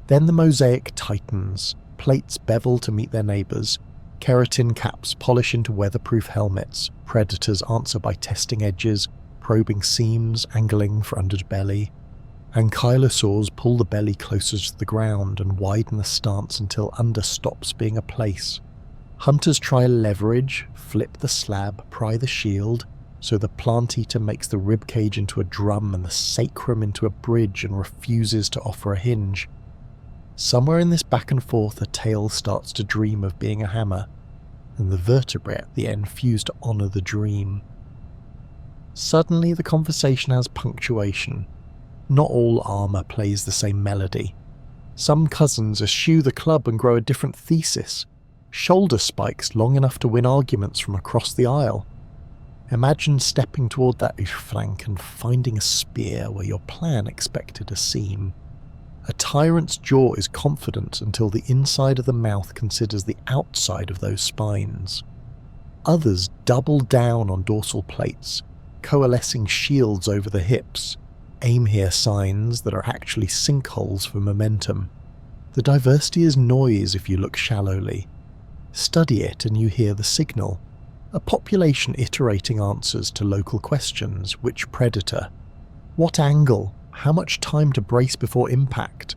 Then the mosaic titans, plates bevel to meet their neighbours, keratin caps polish into weatherproof helmets, predators answer by testing edges, probing seams, angling for underbelly. Ankylosaurs pull the belly closer to the ground and widen the stance until under stops being a place. Hunters try leverage, flip the slab, pry the shield, so the plant eater makes the ribcage into a drum and the sacrum into a bridge and refuses to offer a hinge. Somewhere in this back and forth a tail starts to dream of being a hammer, and the vertebrae at the end fuse to honour the dream. Suddenly the conversation has punctuation. Not all armour plays the same melody. Some cousins eschew the club and grow a different thesis. Shoulder spikes long enough to win arguments from across the aisle. Imagine stepping toward that flank and finding a spear where your plan expected a seam. A tyrant's jaw is confident until the inside of the mouth considers the outside of those spines. Others double down on dorsal plates, coalescing shields over the hips, aim here signs that are actually sinkholes for momentum. The diversity is noise if you look shallowly. Study it and you hear the signal. A population iterating answers to local questions. Which predator? What angle? How much time to brace before impact?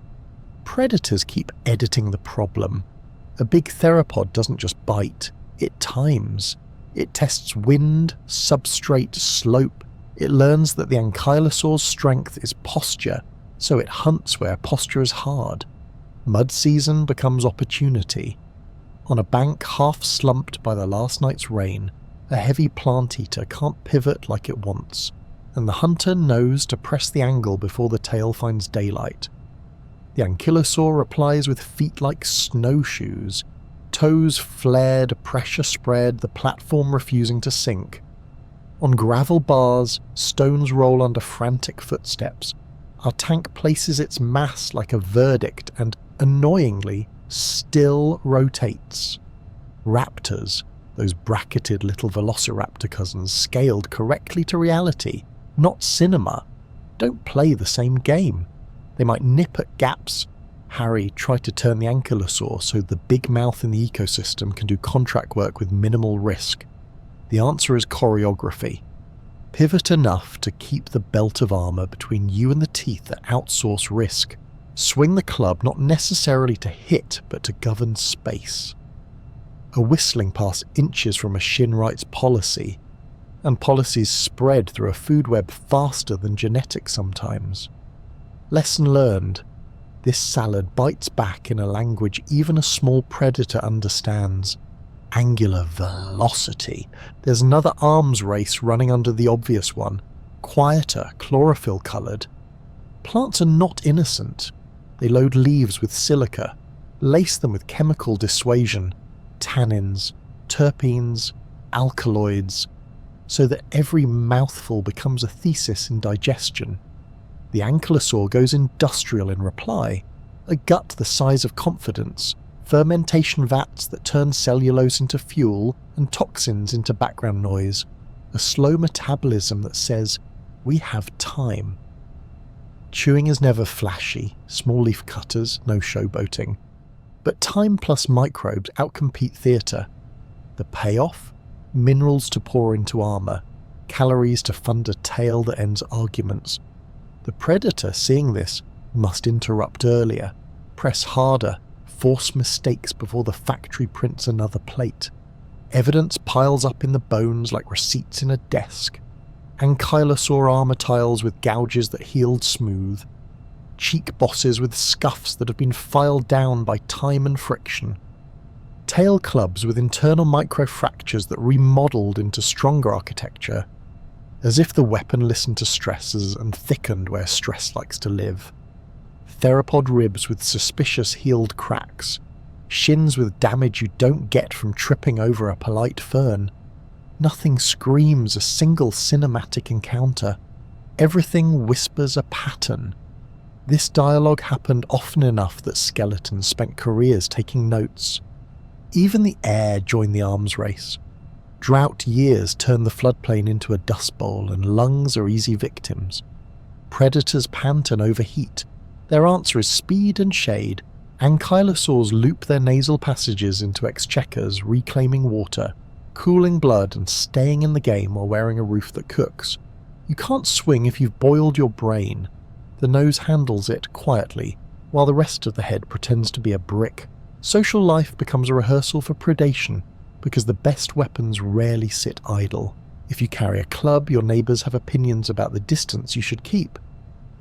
Predators keep editing the problem. A big theropod doesn't just bite, it times. It tests wind, substrate, slope. It learns that the ankylosaur's strength is posture, so it hunts where posture is hard. Mud season becomes opportunity. On a bank half slumped by the last night's rain, a heavy plant eater can't pivot like it wants, and the hunter knows to press the angle before the tail finds daylight. The ankylosaur replies with feet like snowshoes, toes flared, pressure spread, the platform refusing to sink. On gravel bars, stones roll under frantic footsteps. Our tank places its mass like a verdict and, annoyingly, still rotates. Raptors, those bracketed little velociraptor cousins scaled correctly to reality, not cinema, don't play the same game. They might nip at gaps. Harry tried to turn the ankylosaur so the big mouth in the ecosystem can do contract work with minimal risk. The answer is choreography. Pivot enough to keep the belt of armour between you and the teeth that outsource risk. Swing the club not necessarily to hit, but to govern space. A whistling past inches from a Shinright's policy, and policies spread through a food web faster than genetics sometimes. Lesson learned. This salad bites back in a language even a small predator understands. Angular velocity. There's another arms race running under the obvious one. Quieter, chlorophyll-coloured. Plants are not innocent. They load leaves with silica, lace them with chemical dissuasion, tannins, terpenes, alkaloids, so that every mouthful becomes a thesis in digestion. The ankylosaur goes industrial in reply, a gut the size of confidence, fermentation vats that turn cellulose into fuel and toxins into background noise, a slow metabolism that says, we have time. Chewing is never flashy, small leaf cutters, no showboating. But time plus microbes outcompete theatre. The payoff? Minerals to pour into armour, calories to fund a tale that ends arguments. The predator, seeing this, must interrupt earlier, press harder, force mistakes before the factory prints another plate. Evidence piles up in the bones like receipts in a desk. Ankylosaur armor tiles with gouges that healed smooth. Cheek bosses with scuffs that have been filed down by time and friction. Tail clubs with internal microfractures that remodeled into stronger architecture, as if the weapon listened to stresses and thickened where stress likes to live. Theropod ribs with suspicious healed cracks. Shins with damage you don't get from tripping over a polite fern. Nothing screams a single cinematic encounter. Everything whispers a pattern. This dialogue happened often enough that skeletons spent careers taking notes. Even the air joined the arms race. Drought years turn the floodplain into a dust bowl, and lungs are easy victims. Predators pant and overheat. Their answer is speed and shade. Ankylosaurs loop their nasal passages into exchequers, reclaiming water, cooling blood and staying in the game while wearing a roof that cooks. You can't swing if you've boiled your brain. The nose handles it quietly, while the rest of the head pretends to be a brick. Social life becomes a rehearsal for predation, because the best weapons rarely sit idle. If you carry a club, your neighbours have opinions about the distance you should keep.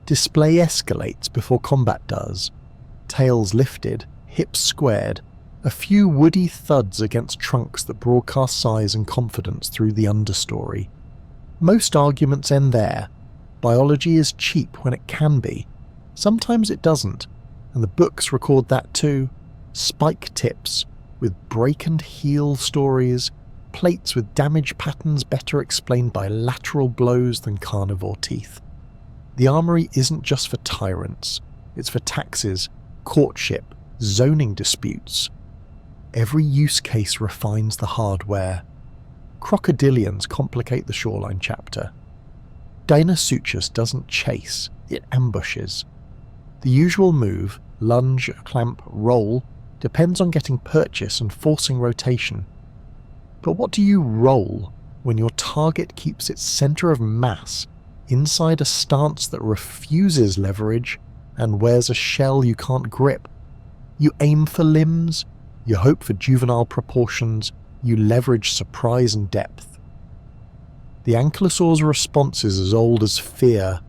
Display escalates before combat does. Tails lifted, hips squared, a few woody thuds against trunks that broadcast size and confidence through the understory. Most arguments end there. Biology is cheap when it can be. Sometimes it doesn't, and the books record that too. Spike tips with break and heal stories, plates with damage patterns better explained by lateral blows than carnivore teeth. The armory isn't just for tyrants, it's for taxes, courtship, zoning disputes. Every use case refines the hardware. Crocodilians complicate the shoreline chapter. Deinosuchus doesn't chase, it ambushes. The usual move, lunge, clamp, roll, depends on getting purchase and forcing rotation. But what do you roll when your target keeps its centre of mass inside a stance that refuses leverage and wears a shell you can't grip? You aim for limbs, you hope for juvenile proportions, you leverage surprise and depth. The ankylosaur's response is as old as fear.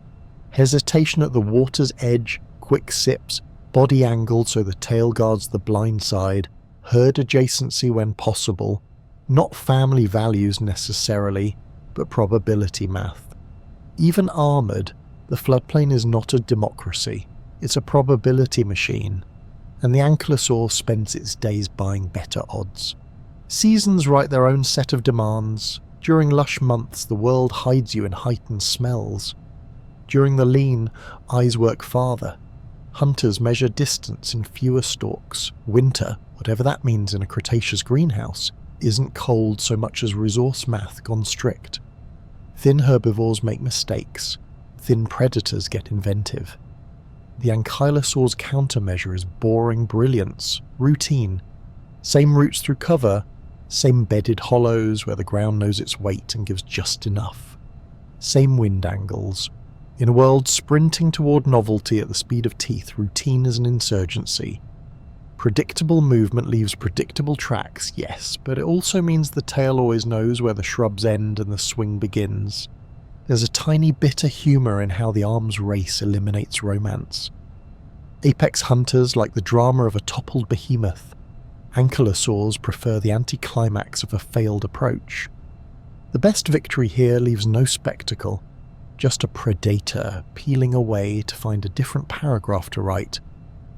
Hesitation at the water's edge, quick sips, body angled so the tail guards the blind side, herd adjacency when possible, not family values necessarily, but probability math. Even armoured, the floodplain is not a democracy, it's a probability machine, and the ankylosaur spends its days buying better odds. Seasons write their own set of demands. During lush months, the world hides you in heightened smells. During the lean, eyes work farther. Hunters measure distance in fewer stalks. Winter, whatever that means in a Cretaceous greenhouse, isn't cold so much as resource math gone strict. Thin herbivores make mistakes. Thin predators get inventive. The ankylosaur's countermeasure is boring brilliance, routine. Same routes through cover, same bedded hollows where the ground knows its weight and gives just enough. Same wind angles. In a world sprinting toward novelty at the speed of teeth, routine is an insurgency. Predictable movement leaves predictable tracks, yes, but it also means the tail always knows where the shrubs end and the swing begins. There's a tiny bitter humour in how the arms race eliminates romance. Apex hunters like the drama of a toppled behemoth. Ankylosaurs prefer the anticlimax of a failed approach. The best victory here leaves no spectacle, just a predator peeling away to find a different paragraph to write,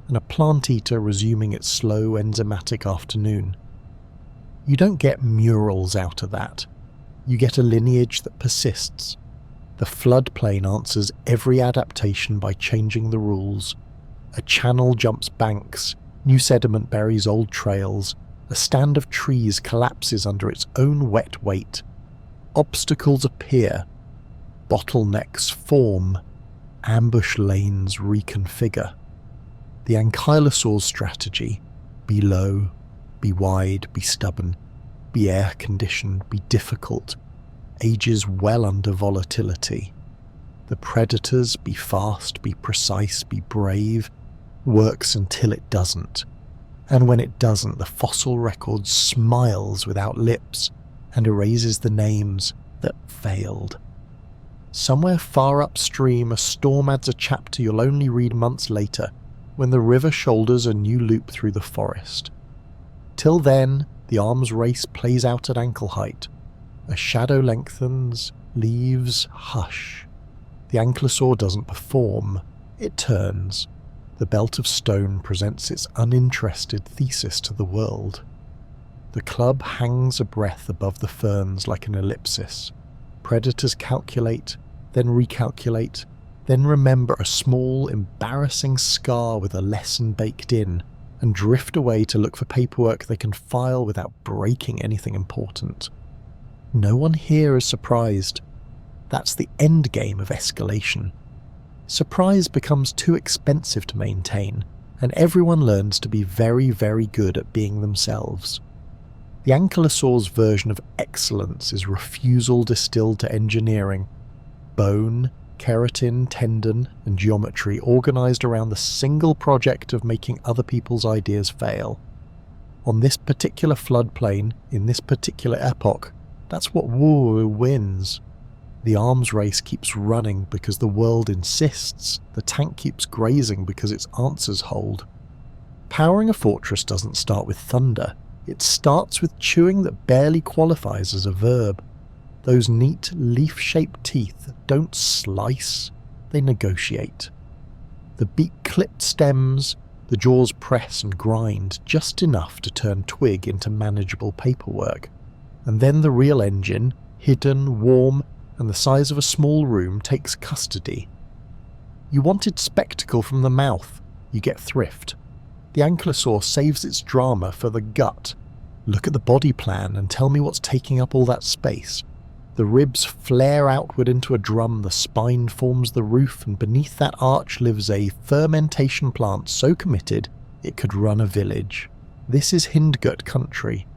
and a plant eater resuming its slow enzymatic afternoon. You don't get murals out of that. You get a lineage that persists. The floodplain answers every adaptation by changing the rules. A channel jumps banks, new sediment buries old trails, a stand of trees collapses under its own wet weight. Obstacles appear, bottlenecks form, ambush lanes reconfigure. The ankylosaur's strategy: be low, be wide, be stubborn, be air-conditioned, be difficult, ages well under volatility. The predators, be fast, be precise, be brave, works until it doesn't. And when it doesn't, the fossil record smiles without lips and erases the names that failed. Somewhere far upstream, a storm adds a chapter you'll only read months later, when the river shoulders a new loop through the forest. Till then, the arms race plays out at ankle height. A shadow lengthens, leaves hush. The ankylosaur doesn't perform, it turns. The belt of stone presents its uninterested thesis to the world. The club hangs a breath above the ferns like an ellipsis. Predators calculate, then recalculate, then remember a small, embarrassing scar with a lesson baked in, and drift away to look for paperwork they can file without breaking anything important. No one here is surprised. That's the end game of escalation. Surprise becomes too expensive to maintain, and everyone learns to be very, very good at being themselves. The ankylosaur's version of excellence is refusal distilled to engineering. Bone, keratin, tendon, and geometry organized around the single project of making other people's ideas fail. On this particular floodplain, in this particular epoch, that's what woo wins. The arms race keeps running because the world insists, the tank keeps grazing because its answers hold. Powering a fortress doesn't start with thunder, it starts with chewing that barely qualifies as a verb. Those neat, leaf-shaped teeth don't slice, they negotiate. The beak-clipped stems, the jaws press and grind just enough to turn twig into manageable paperwork. And then the real engine, hidden, warm, and the size of a small room, takes custody. You wanted spectacle from the mouth, you get thrift. The ankylosaur saves its drama for the gut. Look at the body plan and tell me what's taking up all that space. The ribs flare outward into a drum, the spine forms the roof, and beneath that arch lives a fermentation plant so committed it could run a village. This is hindgut country.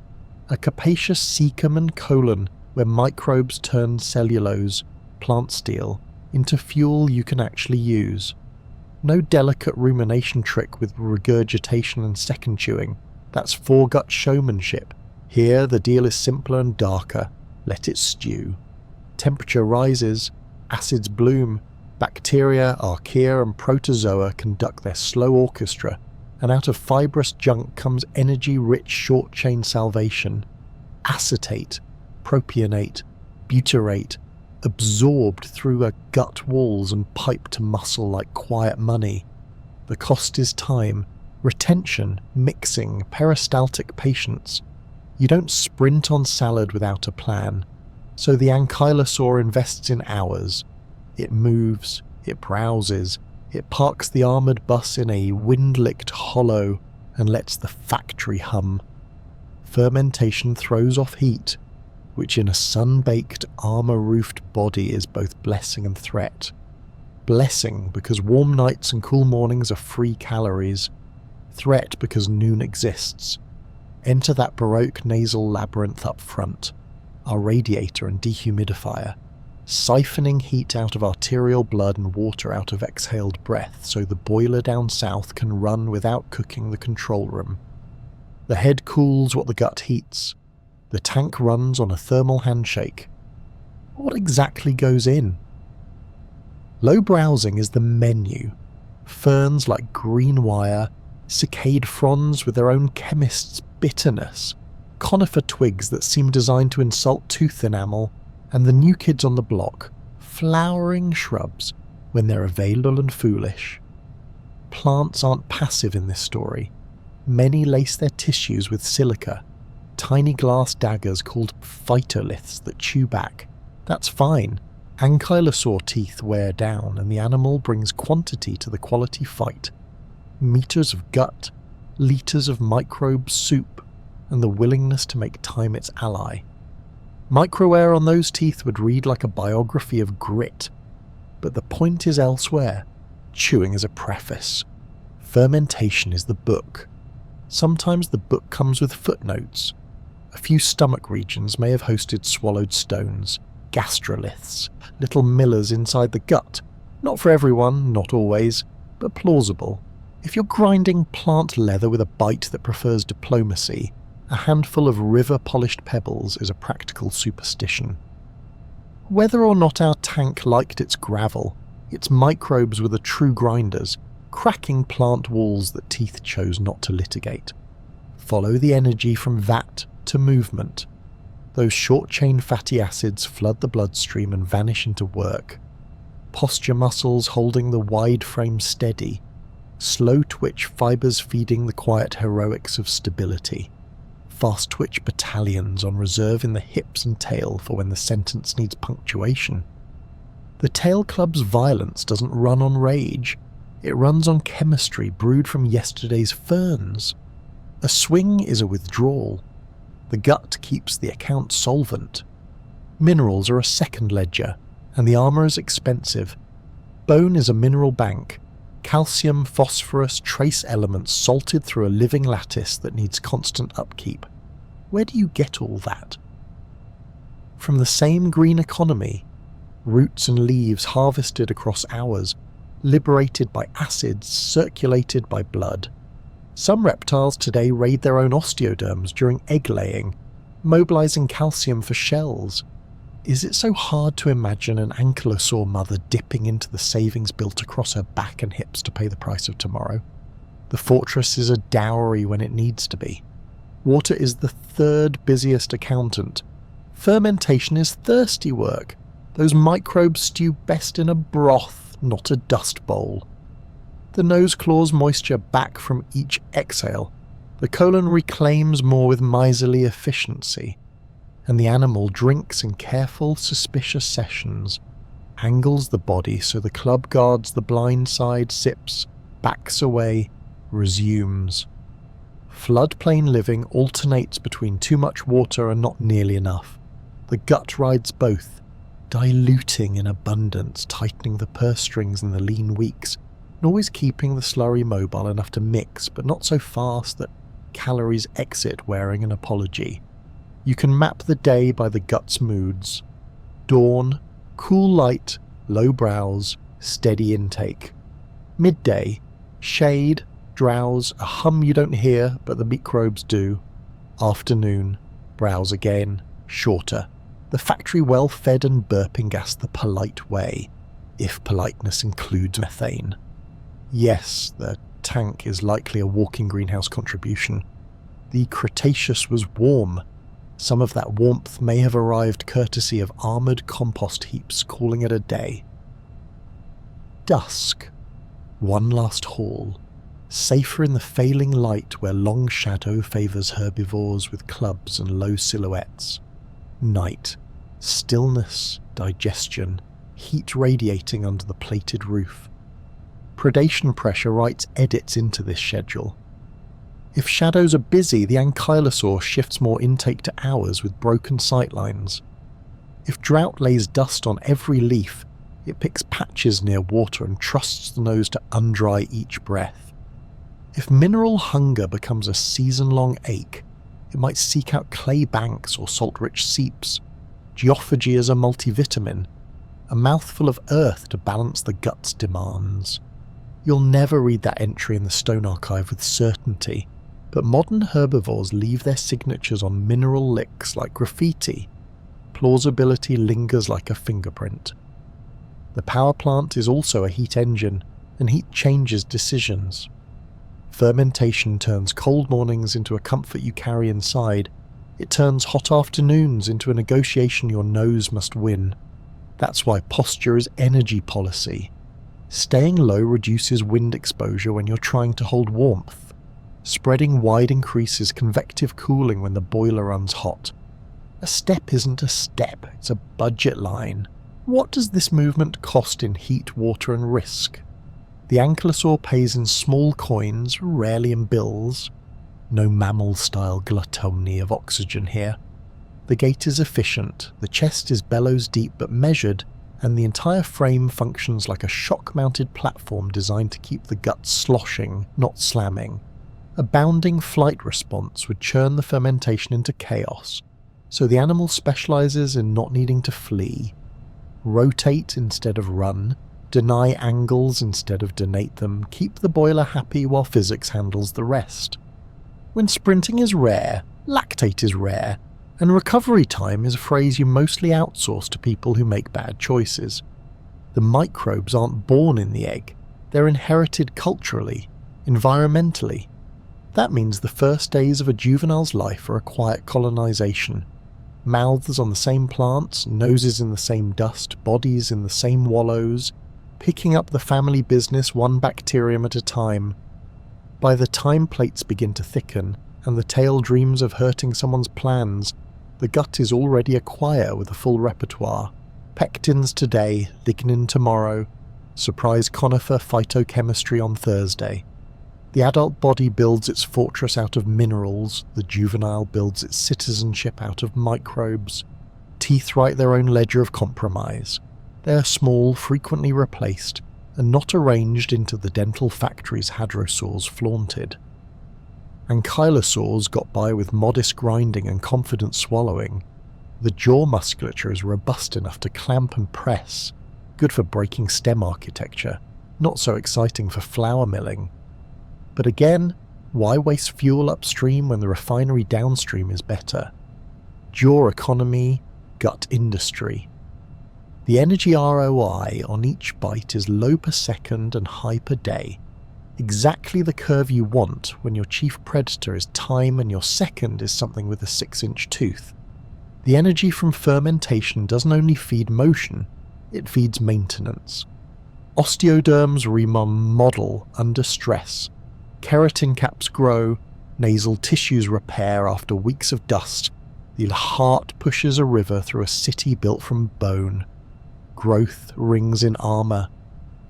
A capacious cecum and colon where microbes turn cellulose, plant steel, into fuel you can actually use. No delicate rumination trick with regurgitation and second chewing. That's foregut showmanship. Here the deal is simpler and darker. Let it stew. Temperature rises, acids bloom, bacteria, archaea and protozoa conduct their slow orchestra, and out of fibrous junk comes energy-rich short-chain salvation. Acetate, propionate, butyrate, absorbed through gut walls and piped to muscle like quiet money. The cost is time, retention, mixing, peristaltic patience. You don't sprint on salad without a plan. So the ankylosaur invests in hours. It moves, it browses, it parks the armoured bus in a wind-licked hollow and lets the factory hum. Fermentation throws off heat, which in a sun-baked, armour-roofed body is both blessing and threat. Blessing because warm nights and cool mornings are free calories. Threat because noon exists. Enter that Baroque nasal labyrinth up front, our radiator and dehumidifier, siphoning heat out of arterial blood and water out of exhaled breath so the boiler down south can run without cooking the control room. The head cools what the gut heats. The tank runs on a thermal handshake. What exactly goes in? Low browsing is the menu. Ferns like green wire, cicade fronds with their own chemist's bitterness, conifer twigs that seem designed to insult tooth enamel, and the new kids on the block, flowering shrubs when they're available and foolish. Plants aren't passive in this story. Many lace their tissues with silica, tiny glass daggers called phytoliths that chew back. That's fine. Ankylosaur teeth wear down and the animal brings quantity to the quality fight. Meters of gut, liters of microbe soup, and the willingness to make time its ally. Microwear on those teeth would read like a biography of grit. But the point is elsewhere. Chewing is a preface. Fermentation is the book. Sometimes the book comes with footnotes. A few stomach regions may have hosted swallowed stones, gastroliths, little millers inside the gut. Not for everyone, not always, but plausible. If you're grinding plant leather with a bite that prefers diplomacy, a handful of river-polished pebbles is a practical superstition. Whether or not our tank liked its gravel, its microbes were the true grinders, cracking plant walls that teeth chose not to litigate. Follow the energy from vat to movement. Those short-chain fatty acids flood the bloodstream and vanish into work. Posture muscles holding the wide frame steady. Slow twitch fibres feeding the quiet heroics of stability. Fast twitch battalions on reserve in the hips and tail for when the sentence needs punctuation. The tail club's violence doesn't run on rage. It runs on chemistry brewed from yesterday's ferns. A swing is a withdrawal. The gut keeps the account solvent. Minerals are a second ledger, and the armour is expensive. Bone is a mineral bank. Calcium, phosphorus, trace elements salted through a living lattice that needs constant upkeep. Where do you get all that? From the same green economy, roots and leaves harvested across hours, liberated by acids, circulated by blood. Some reptiles today raid their own osteoderms during egg laying, mobilizing calcium for shells. Is it so hard to imagine an ankylosaur mother dipping into the savings built across her back and hips to pay the price of tomorrow? The fortress is a dowry when it needs to be. Water is the third busiest accountant. Fermentation is thirsty work. Those microbes stew best in a broth, not a dust bowl. The nose claws moisture back from each exhale. The colon reclaims more with miserly efficiency. And the animal drinks in careful, suspicious sessions, angles the body so the club guards the blind side, sips, backs away, resumes. Floodplain living alternates between too much water and not nearly enough. The gut rides both, diluting in abundance, tightening the purse strings in the lean weeks, and always keeping the slurry mobile enough to mix, but not so fast that calories exit wearing an apology. You can map the day by the gut's moods. Dawn, cool light, low brows, steady intake. Midday, shade, drowse, a hum you don't hear but the microbes do. Afternoon, browse again, shorter. The factory well fed and burping gas the polite way, if politeness includes methane. Yes, the tank is likely a walking greenhouse contribution. The Cretaceous was warm. Some of that warmth may have arrived courtesy of armoured compost heaps calling it a day. Dusk. One last haul. Safer in the failing light where long shadow favours herbivores with clubs and low silhouettes. Night. Stillness, digestion, heat radiating under the plated roof. Predation pressure writes edits into this schedule. If shadows are busy, the ankylosaur shifts more intake to hours with broken sightlines. If drought lays dust on every leaf, it picks patches near water and trusts the nose to undry each breath. If mineral hunger becomes a season-long ache, it might seek out clay banks or salt-rich seeps. Geophagy is a multivitamin, a mouthful of earth to balance the gut's demands. You'll never read that entry in the Stone Archive with certainty, but modern herbivores leave their signatures on mineral licks like graffiti. Plausibility lingers like a fingerprint. The power plant is also a heat engine, and heat changes decisions. Fermentation turns cold mornings into a comfort you carry inside. It turns hot afternoons into a negotiation your nose must win. That's why posture is energy policy. Staying low reduces wind exposure when you're trying to hold warmth. Spreading wide increases convective cooling when the boiler runs hot. A step isn't a step, it's a budget line. What does this movement cost in heat, water and risk? The ankylosaur pays in small coins, rarely in bills. No mammal-style gluttony of oxygen here. The gait is efficient, the chest is bellows deep but measured, and the entire frame functions like a shock-mounted platform designed to keep the gut sloshing, not slamming. A bounding flight response would churn the fermentation into chaos. so the animal specializes in not needing to flee, rotate instead of run, deny angles instead of donate them, keep the boiler happy while physics handles the rest. When sprinting is rare, lactate is rare, and recovery time is a phrase you mostly outsource to people who make bad choices. The microbes aren't born in the egg, they're inherited culturally, environmentally. That means the first days of a juvenile's life are a quiet colonization. Mouths on the same plants, noses in the same dust, bodies in the same wallows, picking up the family business one bacterium at a time. By the time plates begin to thicken, and the tail dreams of hurting someone's plans, the gut is already a choir with a full repertoire. Pectins today, lignin tomorrow, surprise conifer phytochemistry on Thursday. The adult body builds its fortress out of minerals, the juvenile builds its citizenship out of microbes. Teeth write their own ledger of compromise. They are small, frequently replaced, and not arranged into the dental factories hadrosaurs flaunted. Ankylosaurs got by with modest grinding and confident swallowing. The jaw musculature is robust enough to clamp and press, good for breaking stem architecture, not so exciting for flour milling. But again, why waste fuel upstream when the refinery downstream is better? Jaw economy, gut industry. The energy ROI on each bite is low per second and high per day. Exactly the curve you want when your chief predator is time and your second is something with a 6-inch tooth. The energy from fermentation doesn't only feed motion, it feeds maintenance. Osteoderms remodel under stress. Keratin caps grow, nasal tissues repair after weeks of dust. The heart pushes a river through a city built from bone. Growth rings in armor,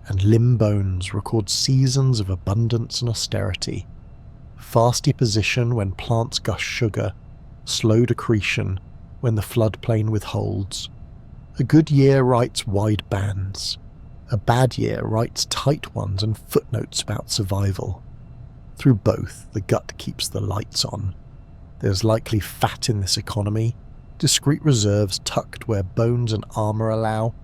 and limb bones record seasons of abundance and austerity. Fast deposition when plants gush sugar, slow decretion when the floodplain withholds. A good year writes wide bands. A bad year writes tight ones and footnotes about survival. Through both, the gut keeps the lights on. There's likely fat in this economy, discrete reserves tucked where bones and armor allow,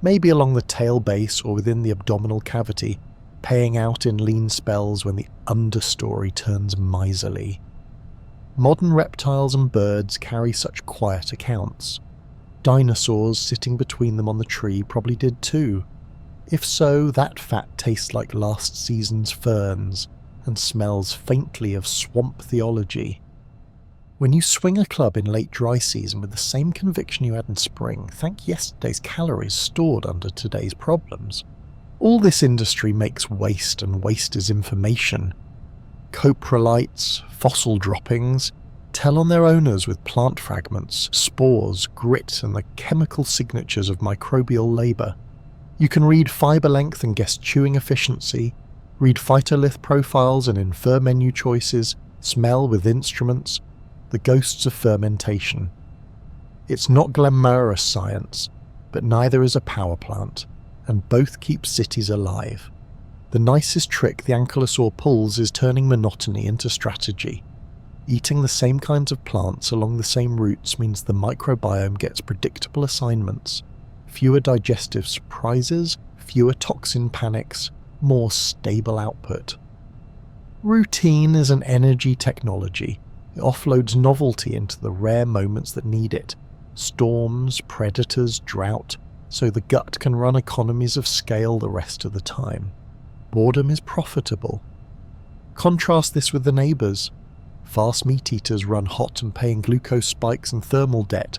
maybe along the tail base or within the abdominal cavity, paying out in lean spells when the understory turns miserly. Modern reptiles and birds carry such quiet accounts. Dinosaurs sitting between them on the tree probably did too. If so, that fat tastes like last season's ferns and smells faintly of swamp theology. When you swing a club in late dry season with the same conviction you had in spring, thank yesterday's calories stored under today's problems. All this industry makes waste, and waste is information. Coprolites, fossil droppings, tell on their owners with plant fragments, spores, grit, and the chemical signatures of microbial labour. You can read fibre length and guess chewing efficiency, read phytolith profiles and infer menu choices, smell with instruments, the ghosts of fermentation. It's not glamorous science, but neither is a power plant, and both keep cities alive. The nicest trick the ankylosaur pulls is turning monotony into strategy. Eating the same kinds of plants along the same routes means the microbiome gets predictable assignments, fewer digestive surprises, fewer toxin panics, more stable output. Routine is an energy technology. It offloads novelty into the rare moments that need it. Storms, predators, drought, so the gut can run economies of scale the rest of the time. Boredom is profitable. Contrast this with the neighbours. Fast meat eaters run hot and pay in glucose spikes and thermal debt.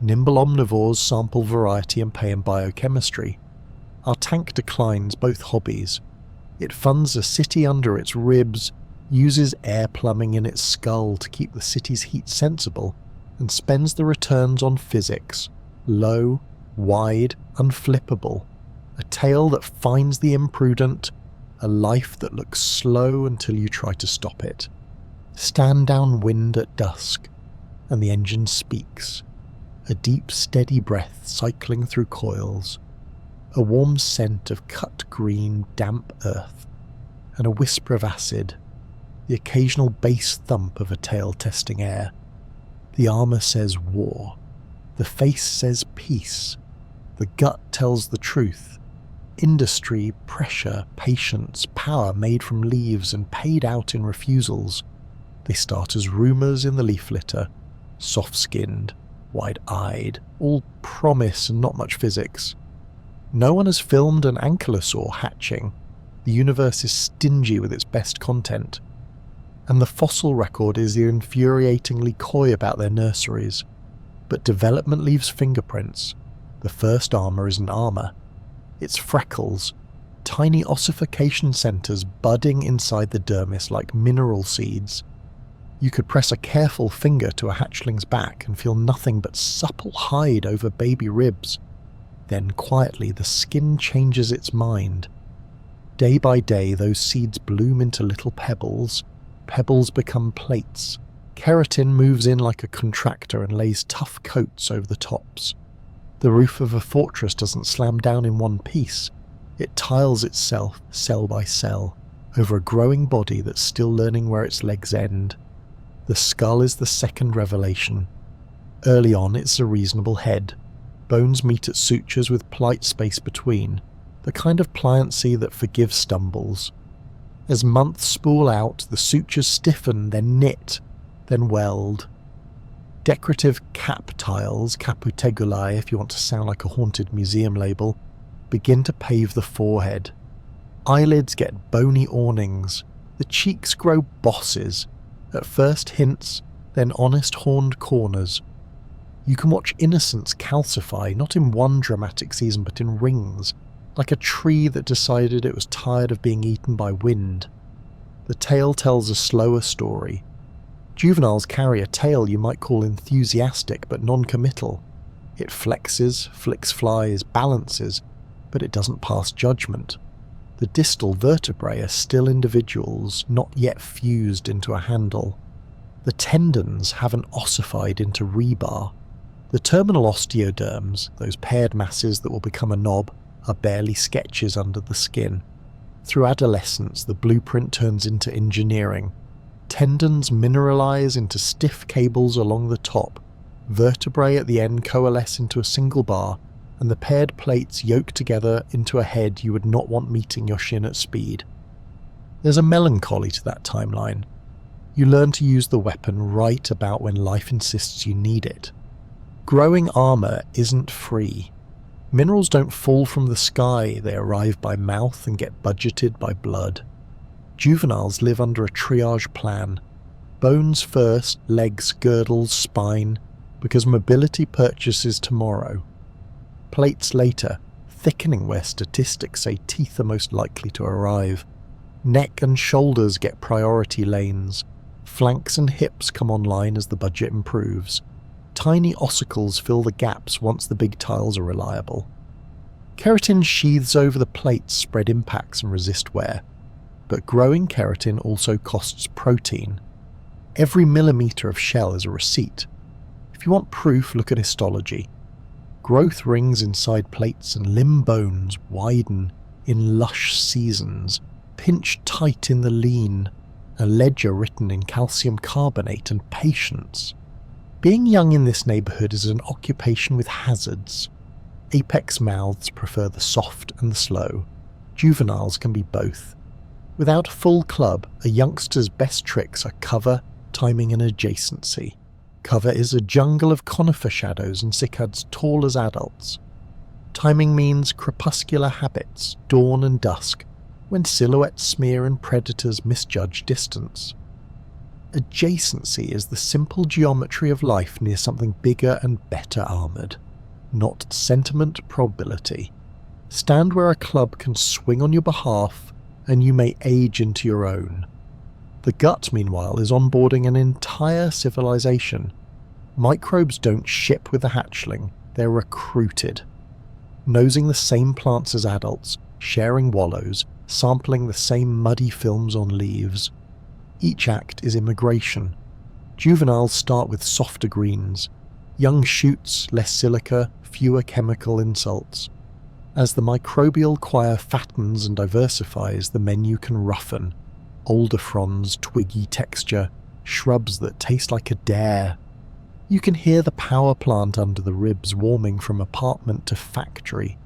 Nimble omnivores sample variety and pay in biochemistry. Our tank declines both hobbies. It funds a city under its ribs, uses air plumbing in its skull to keep the city's heat sensible, and spends the returns on physics, low, wide, unflippable, a tail that finds the imprudent, a life that looks slow until you try to stop it. Stand downwind at dusk, and the engine speaks, a deep steady breath cycling through coils, a warm scent of cut green, damp earth, and a whisper of acid, the occasional bass thump of a tail testing air. The armor says war. The face says peace. The gut tells the truth. Industry, pressure, patience, power made from leaves and paid out in refusals. They start as rumours in the leaf litter, soft-skinned, wide-eyed, all promise and not much physics. No one has filmed an ankylosaur hatching. The universe is stingy with its best content. And the fossil record is infuriatingly coy about their nurseries. But development leaves fingerprints. The first armour isn't armour. It's freckles, tiny ossification centres budding inside the dermis like mineral seeds. You could press a careful finger to a hatchling's back and feel nothing but supple hide over baby ribs. Then quietly the skin changes its mind. Day by day those seeds bloom into little pebbles. Pebbles become plates. Keratin moves in like a contractor and lays tough coats over the tops. The roof of a fortress doesn't slam down in one piece. It tiles itself, cell by cell, over a growing body that's still learning where its legs end. The skull is the second revelation. Early on it's a reasonable head. Bones meet at sutures with plight space between, the kind of pliancy that forgives stumbles. As months spool out, the sutures stiffen, then knit, then weld. Decorative cap tiles, caputegulae if you want to sound like a haunted museum label, begin to pave the forehead. Eyelids get bony awnings. The cheeks grow bosses. At first hints, then honest horned corners. You can watch innocence calcify, not in one dramatic season but in rings, like a tree that decided it was tired of being eaten by wind. The tale tells a slower story. Juveniles carry a tail you might call enthusiastic but non-committal. It flexes, flicks flies, balances, but it doesn't pass judgment. The distal vertebrae are still individuals, not yet fused into a handle. The tendons haven't ossified into rebar. The terminal osteoderms, those paired masses that will become a knob, are barely sketches under the skin. Through adolescence, the blueprint turns into engineering. Tendons mineralize into stiff cables along the top, vertebrae at the end coalesce into a single bar, and the paired plates yoke together into a head you would not want meeting your shin at speed. There's a melancholy to that timeline. You learn to use the weapon right about when life insists you need it. Growing armour isn't free. Minerals don't fall from the sky, they arrive by mouth and get budgeted by blood. Juveniles live under a triage plan. Bones first, legs, girdles, spine, because mobility purchases tomorrow. Plates later, thickening where statistics say teeth are most likely to arrive. Neck and shoulders get priority lanes. Flanks and hips come online as the budget improves. Tiny ossicles fill the gaps once the big tiles are reliable. Keratin sheathes over the plates, spread impacts and resist wear. But growing keratin also costs protein. Every millimetre of shell is a receipt. If you want proof, look at histology. Growth rings inside plates and limb bones widen in lush seasons, pinch tight in the lean, a ledger written in calcium carbonate and patience. Being young in this neighbourhood is an occupation with hazards. Apex mouths prefer the soft and the slow. Juveniles can be both. Without a full club, a youngster's best tricks are cover, timing and adjacency. Cover is a jungle of conifer shadows and cicads tall as adults. Timing means crepuscular habits, dawn and dusk, when silhouettes smear and predators misjudge distance. Adjacency is the simple geometry of life near something bigger and better armoured, not sentiment probability. Stand where a club can swing on your behalf, and you may age into your own. The gut, meanwhile, is onboarding an entire civilization. Microbes don't ship with the hatchling, they're recruited. Nosing the same plants as adults, sharing wallows, sampling the same muddy films on leaves. Each act is immigration. Juveniles start with softer greens. Young shoots, less silica, fewer chemical insults. As the microbial choir fattens and diversifies, the menu can roughen. Older fronds, twiggy texture, shrubs that taste like a dare. You can hear the power plant under the ribs warming from apartment to factory,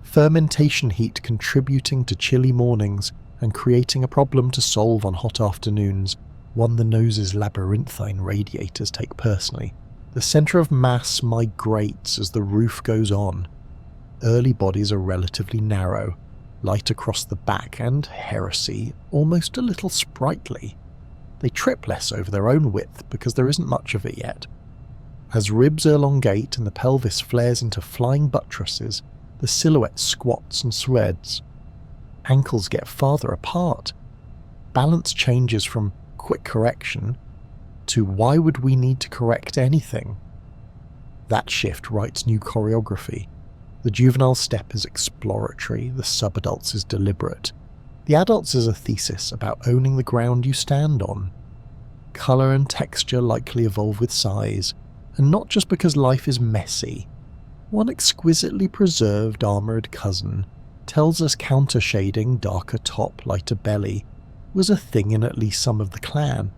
fermentation heat contributing to chilly mornings and creating a problem to solve on hot afternoons, one the nose's labyrinthine radiators take personally. The centre of mass migrates as the roof goes on. Early bodies are relatively narrow, light across the back and, heresy, almost a little sprightly. They trip less over their own width because there isn't much of it yet. As ribs elongate and the pelvis flares into flying buttresses, the silhouette squats and spreads. Ankles get farther apart. Balance changes from quick correction to why would we need to correct anything? That shift writes new choreography. The juvenile step is exploratory, the subadults is deliberate. The adults is a thesis about owning the ground you stand on. Colour and texture likely evolve with size, and not just because life is messy. One exquisitely preserved armoured cousin tells us counter-shading, darker top, lighter belly, was a thing in at least some of the clan.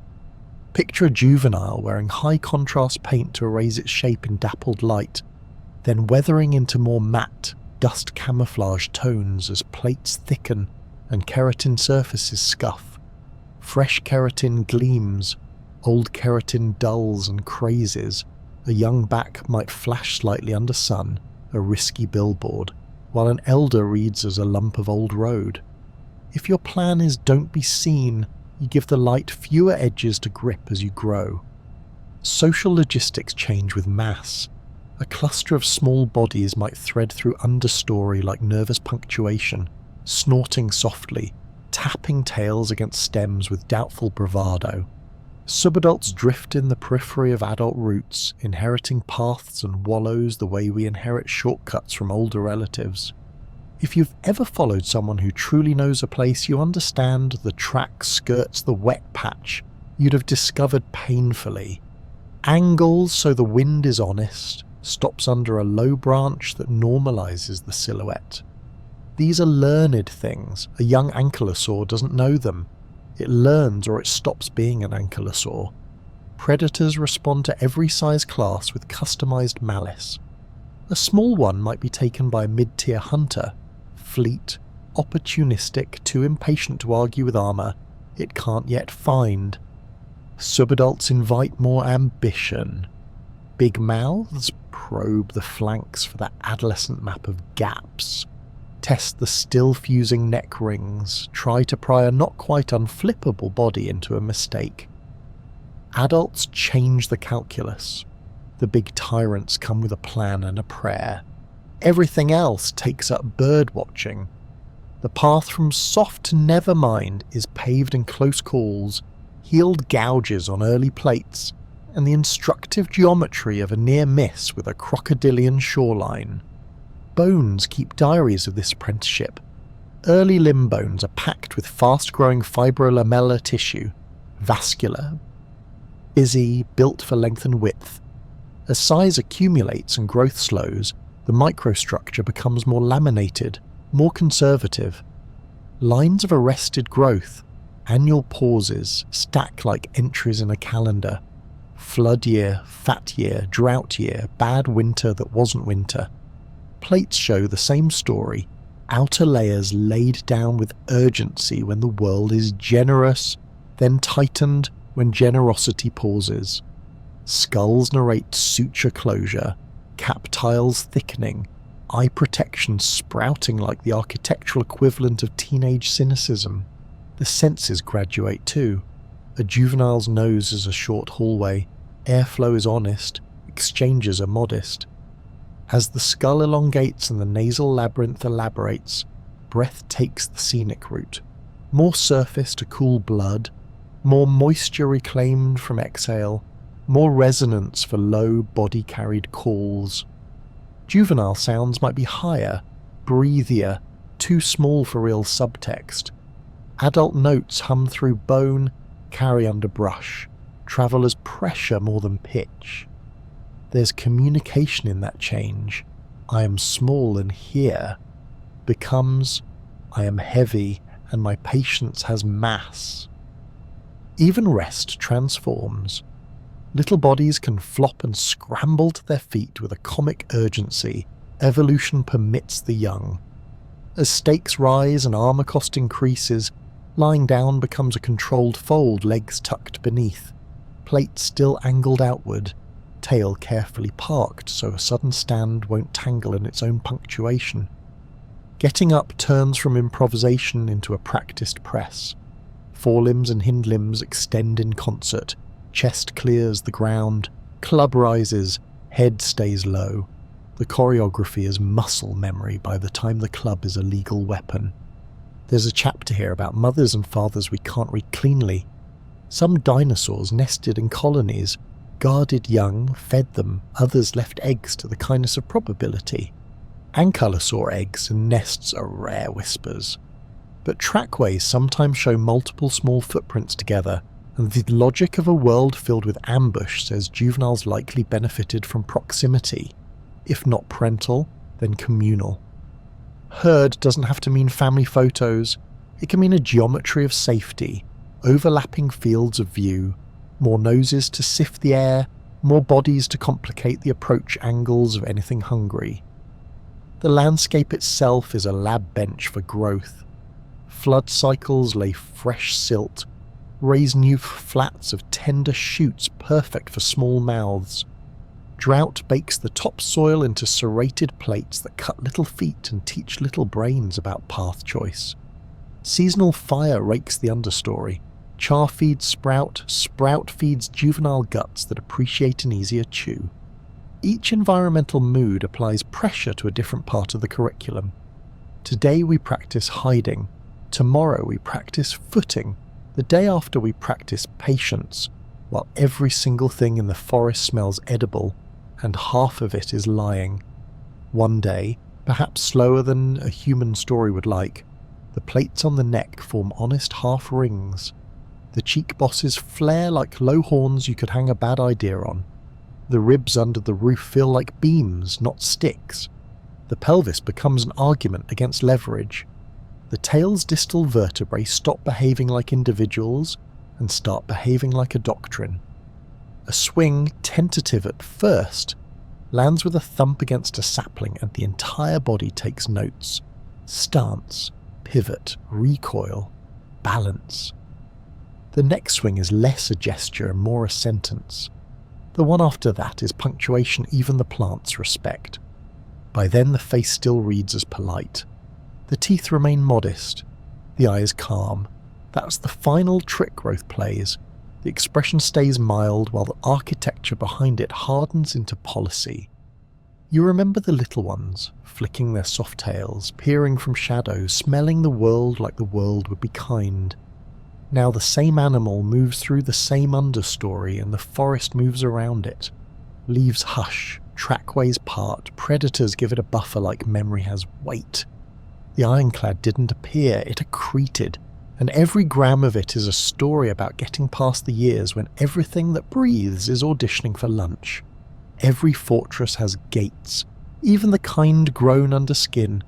Picture a juvenile wearing high-contrast paint to erase its shape in dappled light, then weathering into more matte, dust camouflage tones as plates thicken and keratin surfaces scuff. Fresh keratin gleams, old keratin dulls and crazes. A young back might flash slightly under sun, a risky billboard, while an elder reads as a lump of old road. If your plan is don't be seen, you give the light fewer edges to grip as you grow. Social logistics change with mass. A cluster of small bodies might thread through understory like nervous punctuation, snorting softly, tapping tails against stems with doubtful bravado. Subadults drift in the periphery of adult roots, inheriting paths and wallows the way we inherit shortcuts from older relatives. If you've ever followed someone who truly knows a place, you understand the track skirts the wet patch you'd have discovered painfully. Angles so the wind is honest, stops under a low branch that normalizes the silhouette. These are learned things. A young ankylosaur doesn't know them. It learns or it stops being an ankylosaur. Predators respond to every size class with customized malice. A small one might be taken by a mid-tier hunter, fleet, opportunistic, too impatient to argue with armor it can't yet find. Subadults invite more ambition. Big mouths probe the flanks for that adolescent map of gaps. Test the still-fusing neck rings, try to pry a not-quite unflippable body into a mistake. Adults change the calculus. The big tyrants come with a plan and a prayer. Everything else takes up bird-watching. The path from soft to never mind is paved in close calls, healed gouges on early plates, and the instructive geometry of a near miss with a crocodilian shoreline. Bones keep diaries of this apprenticeship. Early limb bones are packed with fast-growing fibrolamellar tissue, vascular, busy, built for length and width. As size accumulates and growth slows, the microstructure becomes more laminated, more conservative. Lines of arrested growth, annual pauses, stack like entries in a calendar. Flood year, fat year, drought year, bad winter that wasn't winter. Plates show the same story, outer layers laid down with urgency when the world is generous, then tightened when generosity pauses. Skulls narrate suture closure, cap tiles thickening, eye protection sprouting like the architectural equivalent of teenage cynicism. The senses graduate too. A juvenile's nose is a short hallway, airflow is honest, exchanges are modest. As the skull elongates and the nasal labyrinth elaborates, breath takes the scenic route. More surface to cool blood, more moisture reclaimed from exhale, more resonance for low body-carried calls. Juvenile sounds might be higher, breathier, too small for real subtext. Adult notes hum through bone, carry under brush, travel as pressure more than pitch. There's communication in that change. I am small and here becomes I am heavy and my patience has mass. Even rest transforms. Little bodies can flop and scramble to their feet with a comic urgency evolution permits the young. As stakes rise and armor cost increases, lying down becomes a controlled fold, legs tucked beneath, plate still angled outward, tail carefully parked so a sudden stand won't tangle in its own punctuation. Getting up turns from improvisation into a practiced press. Forelimbs and hind limbs extend in concert, chest clears the ground, club rises, head stays low. The choreography is muscle memory by the time the club is a legal weapon. There's a chapter here about mothers and fathers we can't read cleanly. Some dinosaurs nested in colonies, guarded young, fed them, others left eggs to the kindness of probability. Ankylosaur eggs and nests are rare whispers. But trackways sometimes show multiple small footprints together, and the logic of a world filled with ambush says juveniles likely benefited from proximity. If not parental, then communal. Herd doesn't have to mean family photos, it can mean a geometry of safety, overlapping fields of view, more noses to sift the air, more bodies to complicate the approach angles of anything hungry. The landscape itself is a lab bench for growth. Flood cycles lay fresh silt, raise new flats of tender shoots perfect for small mouths. Drought bakes the topsoil into serrated plates that cut little feet and teach little brains about path choice. Seasonal fire rakes the understory. Char feeds sprout, sprout feeds juvenile guts that appreciate an easier chew. Each environmental mood applies pressure to a different part of the curriculum. Today we practice hiding, tomorrow we practice footing, the day after we practice patience, while every single thing in the forest smells edible, and half of it is lying. One day, perhaps slower than a human story would like, the plates on the neck form honest half rings. The cheek bosses flare like low horns you could hang a bad idea on. The ribs under the roof feel like beams, not sticks. The pelvis becomes an argument against leverage. The tail's distal vertebrae stop behaving like individuals and start behaving like a doctrine. A swing, tentative at first, lands with a thump against a sapling and the entire body takes notes. Stance, pivot, recoil, balance. The next swing is less a gesture and more a sentence. The one after that is punctuation even the plants respect. By then the face still reads as polite. The teeth remain modest. The eye is calm. That's the final trick growth plays. The expression stays mild while the architecture behind it hardens into policy. You remember the little ones, flicking their soft tails, peering from shadows, smelling the world like the world would be kind. Now the same animal moves through the same understory and the forest moves around it. Leaves hush, trackways part, predators give it a buffer like memory has weight. The ironclad didn't appear, it accreted, and every gram of it is a story about getting past the years when everything that breathes is auditioning for lunch. Every fortress has gates, even the kind grown under skin.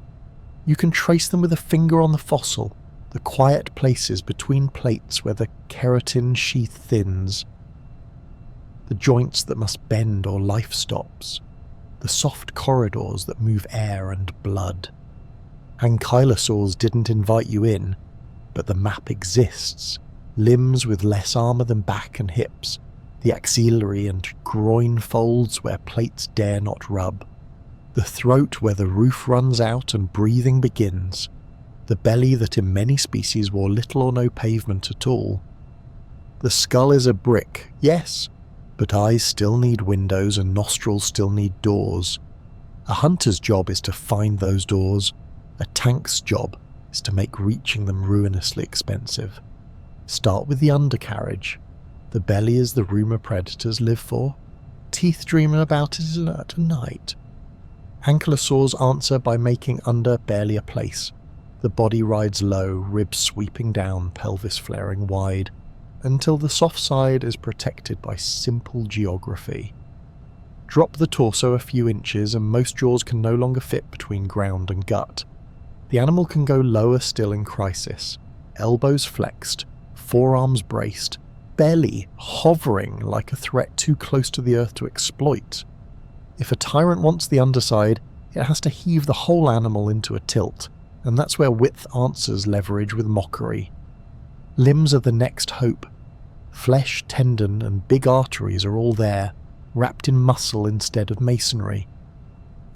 You can trace them with a finger on the fossil, the quiet places between plates where the keratin sheath thins, the joints that must bend or life stops, the soft corridors that move air and blood. Ankylosaurs didn't invite you in, but the map exists. Limbs with less armour than back and hips, the axillary and groin folds where plates dare not rub, the throat where the roof runs out and breathing begins, the belly that in many species wore little or no pavement at all. The skull is a brick, yes, but eyes still need windows and nostrils still need doors. A hunter's job is to find those doors. A tank's job is to make reaching them ruinously expensive. Start with the undercarriage. The belly is the rumour predators live for. Teeth dream about it at night. Ankylosaurs answer by making under barely a place. The body rides low, ribs sweeping down, pelvis flaring wide, until the soft side is protected by simple geography. Drop the torso a few inches and most jaws can no longer fit between ground and gut. The animal can go lower still in crisis. Elbows flexed, forearms braced, belly hovering like a threat too close to the earth to exploit. If a tyrant wants the underside, it has to heave the whole animal into a tilt, and that's where width answers leverage with mockery. Limbs are the next hope. Flesh, tendon, and big arteries are all there, wrapped in muscle instead of masonry.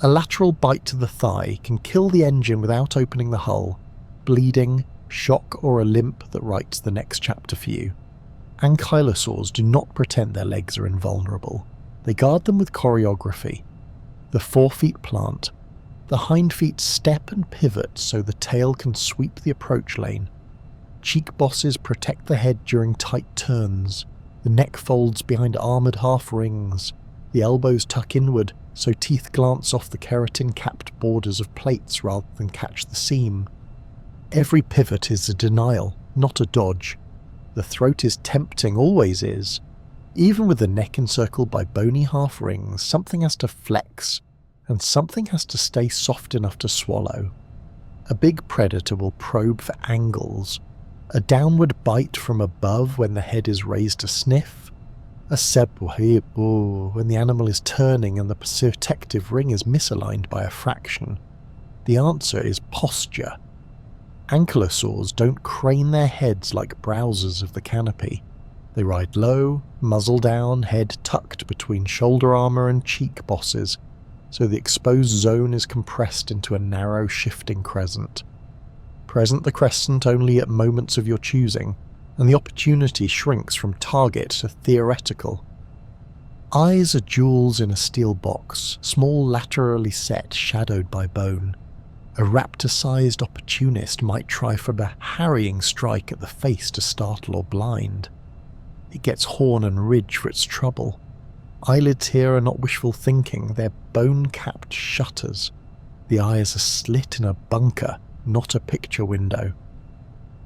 A lateral bite to the thigh can kill the engine without opening the hull, bleeding, shock, or a limp that writes the next chapter for you. Ankylosaurs do not pretend their legs are invulnerable. They guard them with choreography. The forefeet plant. The hind feet step and pivot so the tail can sweep the approach lane. Cheek bosses protect the head during tight turns. The neck folds behind armoured half rings. The elbows tuck inward so teeth glance off the keratin-capped borders of plates rather than catch the seam. Every pivot is a denial, not a dodge. The throat is tempting, always is. Even with the neck encircled by bony half rings, something has to flex, and something has to stay soft enough to swallow. A big predator will probe for angles. A downward bite from above when the head is raised to sniff. A sebuhibu when the animal is turning and the protective ring is misaligned by a fraction. The answer is posture. Ankylosaurs don't crane their heads like browsers of the canopy. They ride low, muzzle down, head tucked between shoulder armour and cheek bosses, so the exposed zone is compressed into a narrow shifting crescent. Present the crescent only at moments of your choosing, and the opportunity shrinks from target to theoretical. Eyes are jewels in a steel box, small laterally set, shadowed by bone. A raptor-sized opportunist might try for a harrying strike at the face to startle or blind. It gets horn and ridge for its trouble. Eyelids here are not wishful thinking, they're bone-capped shutters. The eye is a slit in a bunker, not a picture window.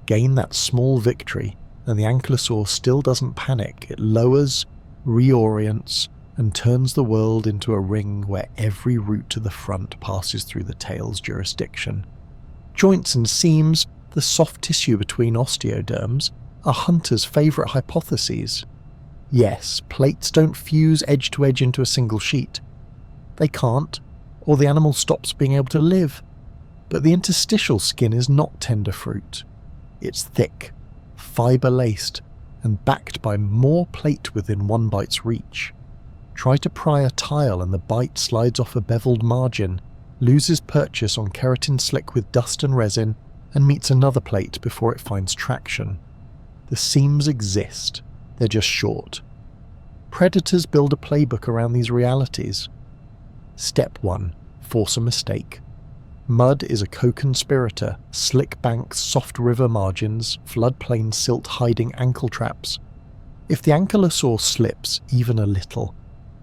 Gain that small victory, and the ankylosaur still doesn't panic. It lowers, reorients, and turns the world into a ring where every route to the front passes through the tail's jurisdiction. Joints and seams, the soft tissue between osteoderms, are hunters' favourite hypotheses. Yes, plates don't fuse edge to edge into a single sheet. They can't, or the animal stops being able to live. But the interstitial skin is not tender fruit. It's thick, fibre-laced, and backed by more plate within one bite's reach. Try to pry a tile and the bite slides off a beveled margin, loses purchase on keratin slick with dust and resin, and meets another plate before it finds traction. The seams exist, they're just short. Predators build a playbook around these realities. Step 1. Force a mistake. Mud is a co-conspirator, slick banks, soft river margins, floodplain silt hiding ankle traps. If the ankylosaur slips even a little,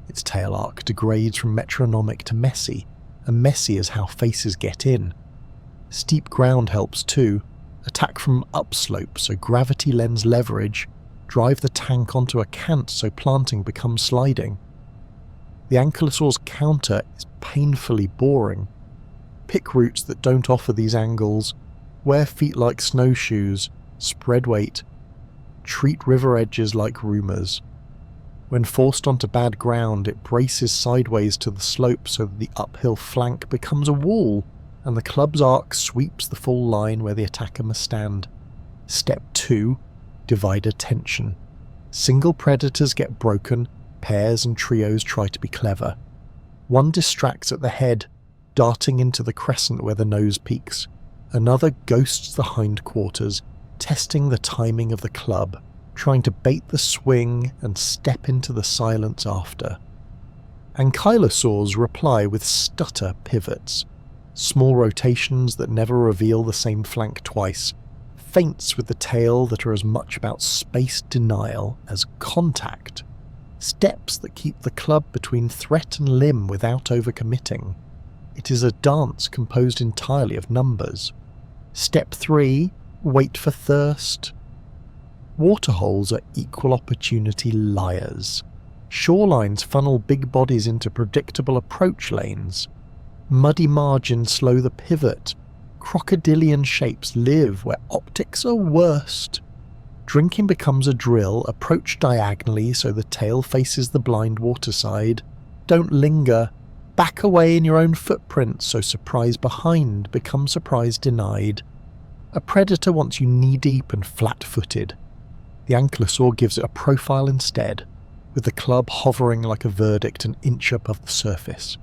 its tail arc degrades from metronomic to messy, and messy is how faces get in. Steep ground helps too. Attack from upslope so gravity lends leverage, drive the tank onto a cant so planting becomes sliding. The ankylosaur's counter is painfully boring. Pick routes that don't offer these angles, wear feet like snowshoes, spread weight, treat river edges like rumours. When forced onto bad ground, it braces sideways to the slope so that the uphill flank becomes a wall, and the club's arc sweeps the full line where the attacker must stand. Step 2. Divide attention. Single predators get broken, pairs and trios try to be clever. One distracts at the head, darting into the crescent where the nose peaks. Another ghosts the hindquarters, testing the timing of the club, trying to bait the swing and step into the silence after. Ankylosaurs reply with stutter pivots, small rotations that never reveal the same flank twice, feints with the tail that are as much about space denial as contact, steps that keep the club between threat and limb without overcommitting. It is a dance composed entirely of numbers. Step 3. Wait for thirst. Waterholes are equal opportunity liars. Shorelines funnel big bodies into predictable approach lanes. Muddy margins slow the pivot. Crocodilian shapes live where optics are worst. Drinking becomes a drill. Approach diagonally so the tail faces the blind water side. Don't linger. Back away in your own footprints so surprise behind becomes surprise denied. A predator wants you knee-deep and flat-footed. The ankylosaur gives it a profile instead, with the club hovering like a verdict an inch above the surface.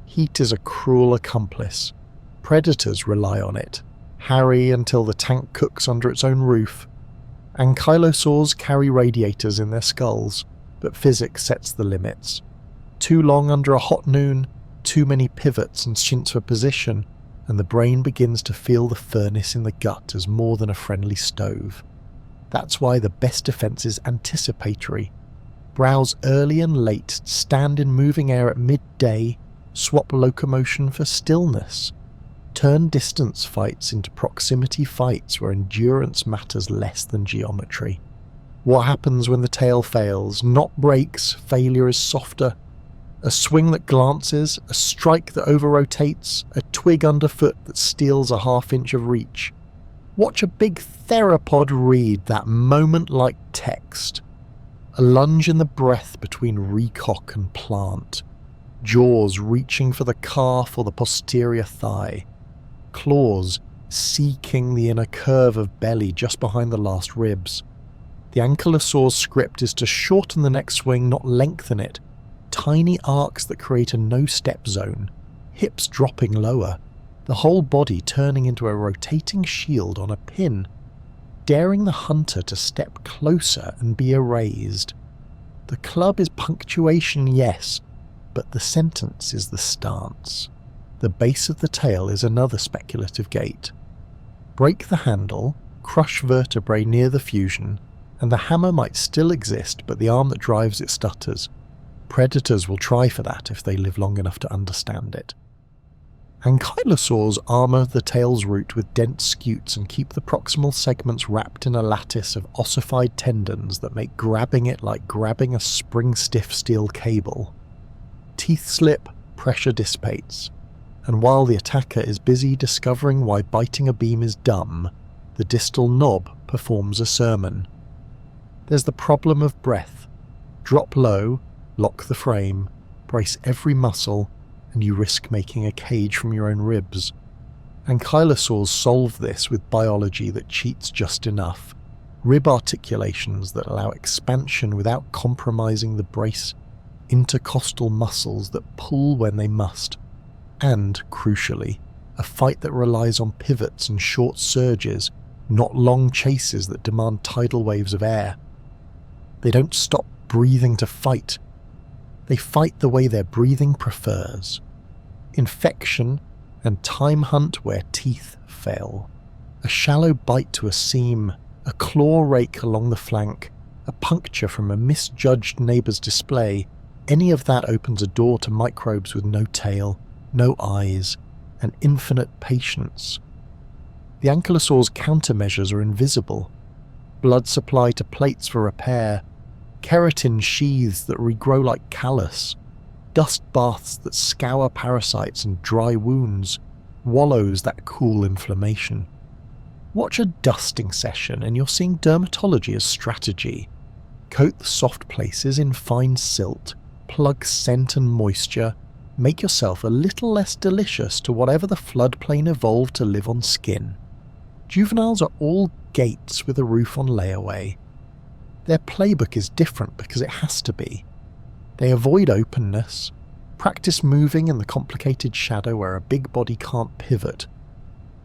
Heat is a cruel accomplice. Predators rely on it, harry until the tank cooks under its own roof. Ankylosaurs carry radiators in their skulls, but physics sets the limits. Too long under a hot noon, too many pivots and stints for position, and the brain begins to feel the furnace in the gut as more than a friendly stove. That's why the best defense is anticipatory. Browse early and late, stand in moving air at midday, swap locomotion for stillness. Turn distance fights into proximity fights where endurance matters less than geometry. What happens when the tail fails? Not breaks, failure is softer. A swing that glances, a strike that over-rotates, a twig underfoot that steals a half-inch of reach. Watch a big theropod read that moment-like text. A lunge in the breath between recock and plant. Jaws reaching for the calf or the posterior thigh. Claws seeking the inner curve of belly just behind the last ribs. The ankylosaur's script is to shorten the next swing, not lengthen it. Tiny arcs that create a no-step zone, hips dropping lower, the whole body turning into a rotating shield on a pin, daring the hunter to step closer and be erased. The club is punctuation, yes, but the sentence is the stance. The base of the tail is another speculative gate. Break the handle, crush vertebrae near the fusion, and the hammer might still exist, but the arm that drives it stutters. Predators will try for that if they live long enough to understand it. Ankylosaurs armour the tail's root with dense scutes and keep the proximal segments wrapped in a lattice of ossified tendons that make grabbing it like grabbing a spring-stiff steel cable. Teeth slip, pressure dissipates, and while the attacker is busy discovering why biting a beam is dumb, the distal knob performs a sermon. There's the problem of breath. Drop low, lock the frame, brace every muscle, and you risk making a cage from your own ribs. Ankylosaurs solve this with biology that cheats just enough. Rib articulations that allow expansion without compromising the brace, intercostal muscles that pull when they must, and, crucially, a fight that relies on pivots and short surges, not long chases that demand tidal waves of air. They don't stop breathing to fight. They fight the way their breathing prefers. Infection and time hunt where teeth fail. A shallow bite to a seam, a claw rake along the flank, a puncture from a misjudged neighbour's display, any of that opens a door to microbes with no tail, no eyes, and infinite patience. The ankylosaur's countermeasures are invisible. Blood supply to plates for repair, keratin sheaths that regrow like callus, dust baths that scour parasites and dry wounds, wallows that cool inflammation. Watch a dusting session and you're seeing dermatology as strategy. Coat the soft places in fine silt, plug scent and moisture, make yourself a little less delicious to whatever the floodplain evolved to live on skin. Juveniles are all gates with a roof on layaway. Their playbook is different because it has to be. They avoid openness, practice moving in the complicated shadow where a big body can't pivot,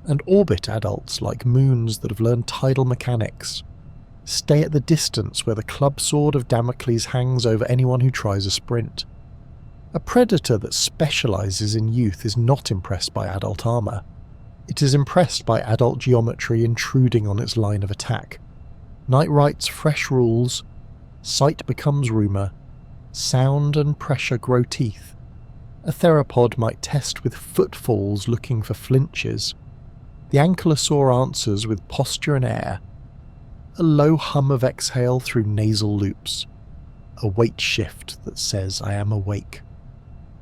and orbit adults like moons that have learned tidal mechanics. Stay at the distance where the club sword of Damocles hangs over anyone who tries a sprint. A predator that specialises in youth is not impressed by adult armour. It is impressed by adult geometry intruding on its line of attack. Night writes fresh rules, sight becomes rumour, sound and pressure grow teeth. A theropod might test with footfalls looking for flinches. The ankylosaur answers with posture and air. A low hum of exhale through nasal loops. A weight shift that says I am awake.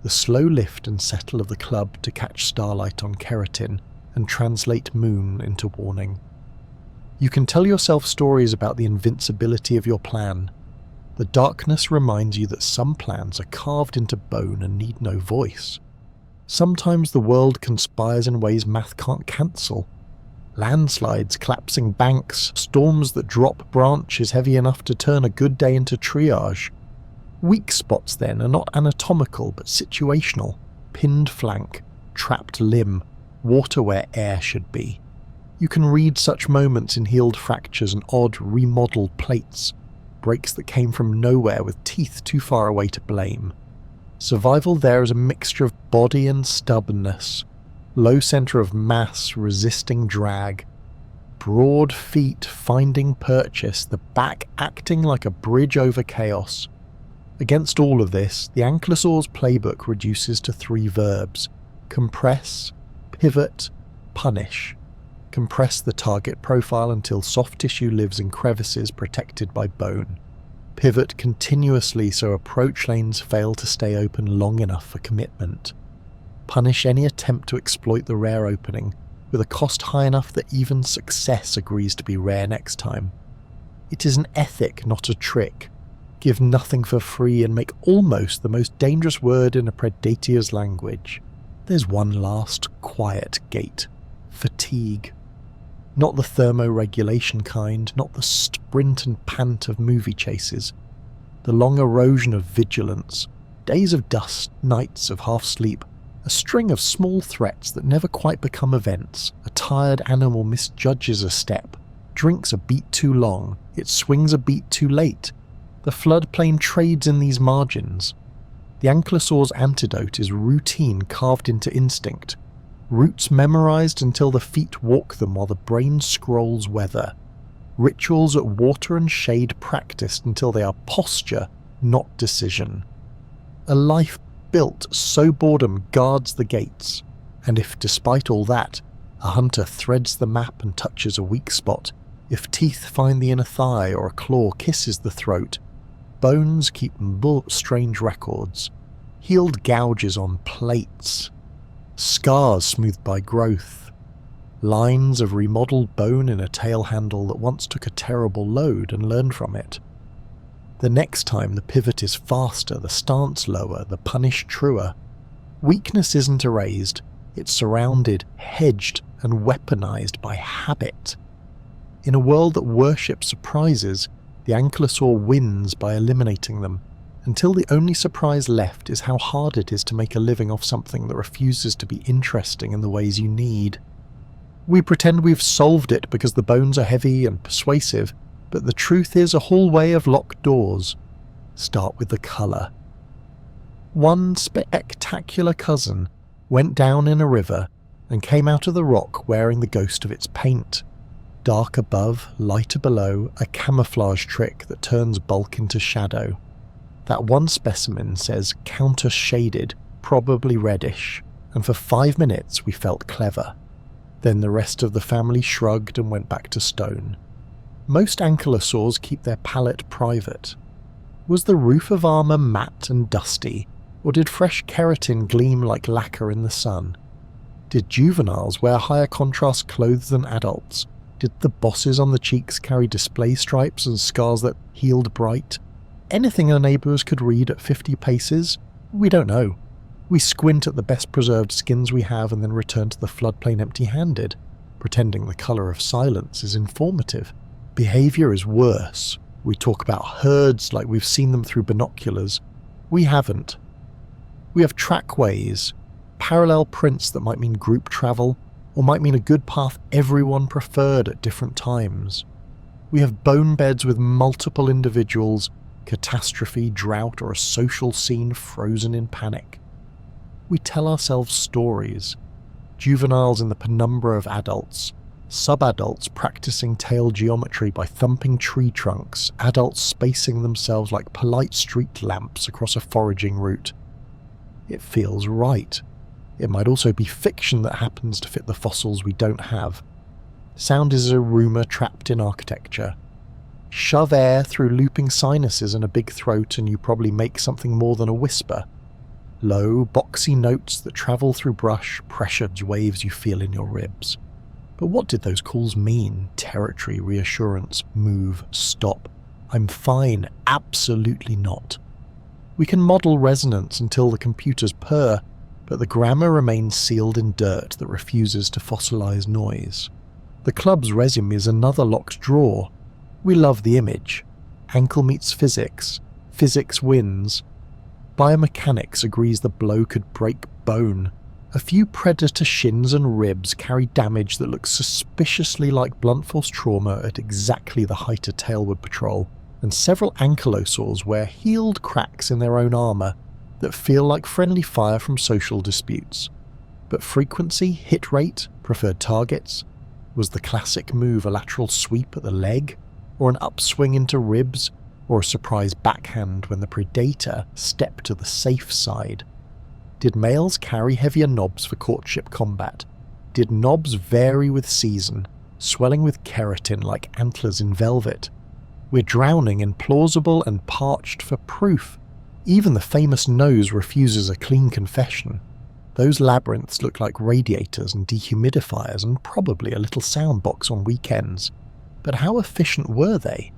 The slow lift and settle of the club to catch starlight on keratin and translate moon into warning. You can tell yourself stories about the invincibility of your plan. The darkness reminds you that some plans are carved into bone and need no voice. Sometimes the world conspires in ways math can't cancel. Landslides, collapsing banks, storms that drop branches heavy enough to turn a good day into triage. Weak spots then are not anatomical but situational. Pinned flank, trapped limb, water where air should be. You can read such moments in healed fractures and odd remodeled plates, breaks that came from nowhere with teeth too far away to blame. Survival there is a mixture of body and stubbornness, low centre of mass resisting drag, broad feet finding purchase, the back acting like a bridge over chaos. Against all of this, the Ankylosaur's playbook reduces to 3 verbs: compress, pivot, punish. Compress the target profile until soft tissue lives in crevices protected by bone. Pivot continuously so approach lanes fail to stay open long enough for commitment. Punish any attempt to exploit the rare opening, with a cost high enough that even success agrees to be rare next time. It is an ethic, not a trick. Give nothing for free and make almost the most dangerous word in a predator's language. There's one last, quiet gate. Fatigue. Not the thermoregulation kind, not the sprint and pant of movie chases. The long erosion of vigilance, days of dust, nights of half-sleep, a string of small threats that never quite become events. A tired animal misjudges a step, drinks a beat too long, it swings a beat too late. The floodplain trades in these margins. The Ankylosaur's antidote is routine carved into instinct, routes memorized until the feet walk them while the brain scrolls weather, rituals at water and shade practiced until they are posture, not decision. A life built so boredom guards the gates, and if despite all that, a hunter threads the map and touches a weak spot, if teeth find the inner thigh or a claw kisses the throat, bones keep strange records, healed gouges on plates, scars smoothed by growth, lines of remodeled bone in a tail handle that once took a terrible load and learned from it. The next time the pivot is faster, the stance lower, the punish truer. Weakness isn't erased, it's surrounded, hedged, and weaponized by habit. In a world that worships surprises, the Ankylosaur wins by eliminating them, until the only surprise left is how hard it is to make a living off something that refuses to be interesting in the ways you need. We pretend we've solved it because the bones are heavy and persuasive, but the truth is a hallway of locked doors. Start with the colour. One spectacular cousin went down in a river and came out of the rock wearing the ghost of its paint. Dark above, lighter below, a camouflage trick that turns bulk into shadow. That one specimen says counter-shaded, probably reddish, and for 5 minutes we felt clever. Then the rest of the family shrugged and went back to stone. Most ankylosaurs keep their palate private. Was the roof of armour matte and dusty, or did fresh keratin gleam like lacquer in the sun? Did juveniles wear higher contrast clothes than adults? Did the bosses on the cheeks carry display stripes and scars that healed bright? Anything our neighbours could read at 50 paces? We don't know. We squint at the best preserved skins we have and then return to the floodplain empty-handed, pretending the colour of silence is informative. Behaviour is worse. We talk about herds like we've seen them through binoculars. We haven't. We have trackways, parallel prints that might mean group travel, or might mean a good path everyone preferred at different times. We have bone beds with multiple individuals, catastrophe, drought, or a social scene frozen in panic. We tell ourselves stories, juveniles in the penumbra of adults, sub-adults practicing tail geometry by thumping tree trunks, adults spacing themselves like polite street lamps across a foraging route. It feels right. It might also be fiction that happens to fit the fossils we don't have. Sound is a rumour trapped in architecture. Shove air through looping sinuses and a big throat and you probably make something more than a whisper. Low, boxy notes that travel through brush, pressured waves you feel in your ribs. But what did those calls mean? Territory, reassurance, move, stop. I'm fine. Absolutely not. We can model resonance until the computers purr, but the grammar remains sealed in dirt that refuses to fossilize noise. The club's resume is another locked drawer. We love the image. Ankle meets physics. Physics wins. Biomechanics agrees the blow could break bone. A few predator shins and ribs carry damage that looks suspiciously like blunt force trauma at exactly the height a tail would patrol, and several ankylosaurs wear healed cracks in their own armour that feel like friendly fire from social disputes. But frequency, hit rate, preferred targets, was the classic move a lateral sweep at the leg, or an upswing into ribs, or a surprise backhand when the predator stepped to the safe side? Did males carry heavier knobs for courtship combat? Did knobs vary with season, swelling with keratin like antlers in velvet? We're drowning in plausible and parched for proof. Even the famous nose refuses a clean confession. Those labyrinths look like radiators and dehumidifiers and probably a little soundbox on weekends. But how efficient were they?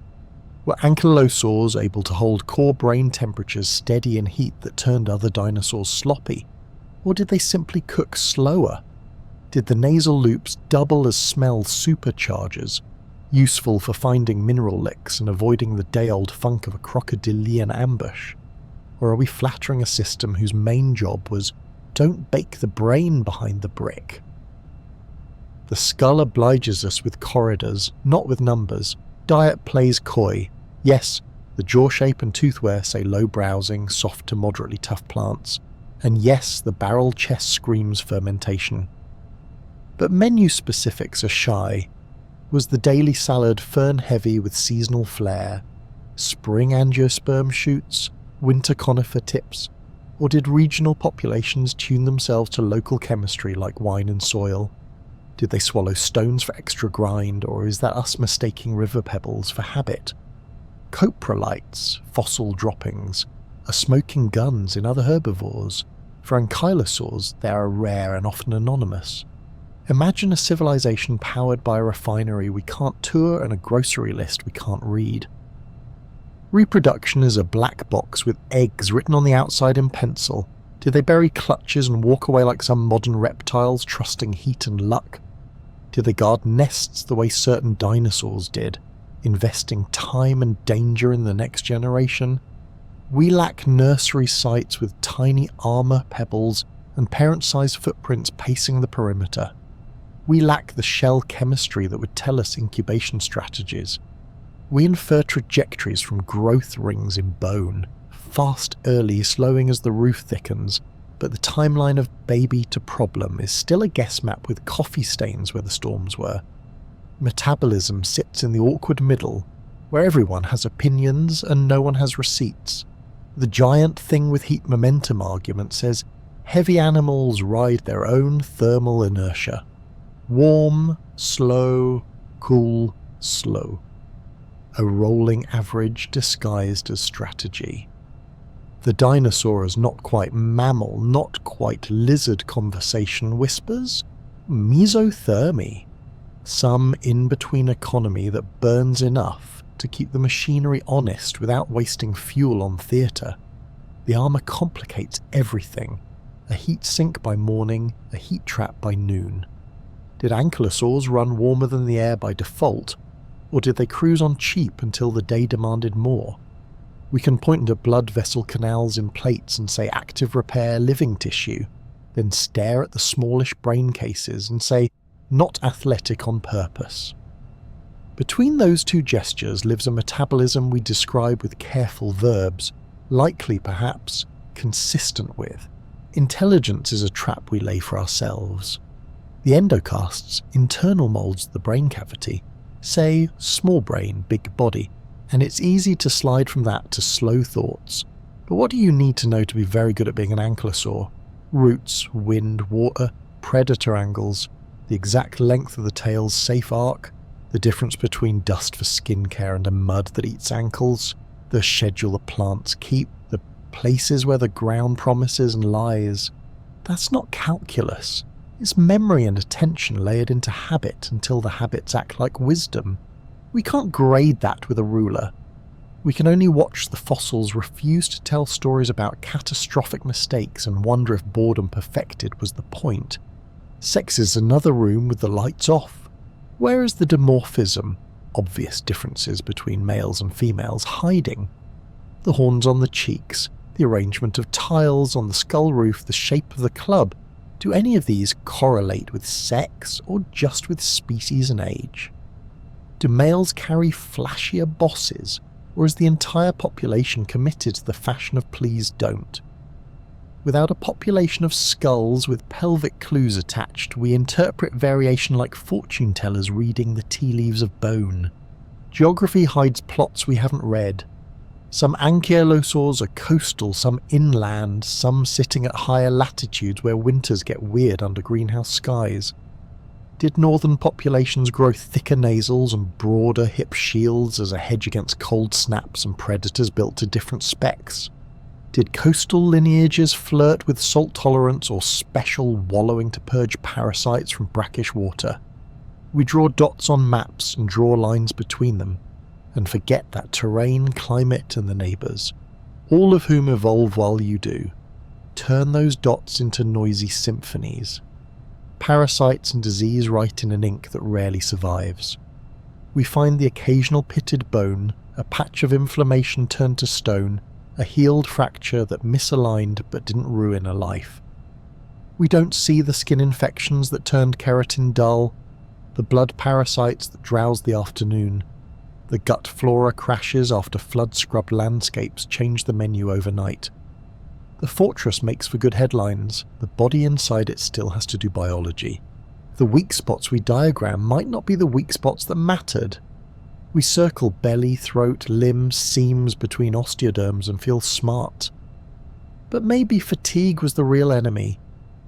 Were ankylosaurs able to hold core brain temperatures steady in heat that turned other dinosaurs sloppy? Or did they simply cook slower? Did the nasal loops double as smell superchargers, useful for finding mineral licks and avoiding the day-old funk of a crocodilian ambush? Or are we flattering a system whose main job was, don't bake the brain behind the brick? The skull obliges us with corridors, not with numbers. Diet plays coy. Yes, the jaw shape and tooth wear say low browsing, soft to moderately tough plants. And yes, the barrel chest screams fermentation. But menu specifics are shy. Was the daily salad fern-heavy with seasonal flair? Spring angiosperm shoots? Winter conifer tips? Or did regional populations tune themselves to local chemistry like wine and soil? Did they swallow stones for extra grind, or is that us mistaking river pebbles for habit? Coprolites, fossil droppings, are smoking guns in other herbivores. For ankylosaurs, they are rare and often anonymous. Imagine a civilization powered by a refinery we can't tour and a grocery list we can't read. Reproduction is a black box with eggs written on the outside in pencil. Did they bury clutches and walk away like some modern reptiles, trusting heat and luck? Did they guard nests the way certain dinosaurs did, investing time and danger in the next generation? We lack nursery sites with tiny armour pebbles and parent-sized footprints pacing the perimeter. We lack the shell chemistry that would tell us incubation strategies. We infer trajectories from growth rings in bone, fast early, slowing as the roof thickens, but the timeline of baby to problem is still a guess map with coffee stains where the storms were. Metabolism sits in the awkward middle, where everyone has opinions and no one has receipts. The giant thing with heat momentum argument says heavy animals ride their own thermal inertia. Warm, slow, cool, slow. A rolling average disguised as strategy. The dinosaur's not quite mammal, not quite lizard conversation whispers mesothermy, some in-between economy that burns enough to keep the machinery honest without wasting fuel on theatre. The armour complicates everything. A heat sink by morning, a heat trap by noon. Did ankylosaurs run warmer than the air by default? Or did they cruise on cheap until the day demanded more? We can point to blood vessel canals in plates and say active repair living tissue, then stare at the smallish brain cases and say not athletic on purpose. Between those two gestures lives a metabolism we describe with careful verbs, likely perhaps, consistent with. Intelligence is a trap we lay for ourselves. The endocasts, internal moulds of the brain cavity, say small brain, big body, and it's easy to slide from that to slow thoughts. But what do you need to know to be very good at being an ankylosaur? Roots, wind, water, predator angles, the exact length of the tail's safe arc, the difference between dust for skincare and a mud that eats ankles, the schedule the plants keep, the places where the ground promises and lies. That's not calculus. It's memory and attention layered into habit until the habits act like wisdom. We can't grade that with a ruler. We can only watch the fossils refuse to tell stories about catastrophic mistakes and wonder if boredom perfected was the point. Sex is another room with the lights off. Where is the dimorphism, obvious differences between males and females, hiding? The horns on the cheeks, the arrangement of tiles on the skull roof, the shape of the club, do any of these correlate with sex or just with species and age? Do males carry flashier bosses, or is the entire population committed to the fashion of please don't? Without a population of skulls with pelvic clues attached, we interpret variation like fortune tellers reading the tea leaves of bone. Geography hides plots we haven't read. Some ankylosaurs are coastal, some inland, some sitting at higher latitudes where winters get weird under greenhouse skies. Did northern populations grow thicker nasals and broader hip shields as a hedge against cold snaps and predators built to different specs? Did coastal lineages flirt with salt tolerance or special wallowing to purge parasites from brackish water? We draw dots on maps and draw lines between them, and forget that terrain, climate and the neighbours, all of whom evolve while you do, turn those dots into noisy symphonies. Parasites and disease write in an ink that rarely survives. We find the occasional pitted bone, a patch of inflammation turned to stone, a healed fracture that misaligned but didn't ruin a life. We don't see the skin infections that turned keratin dull, the blood parasites that drowse the afternoon, the gut flora crashes after flood-scrubbed landscapes change the menu overnight. The fortress makes for good headlines, the body inside it still has to do biology. The weak spots we diagram might not be the weak spots that mattered. We circle belly, throat, limbs, seams between osteoderms and feel smart. But maybe fatigue was the real enemy.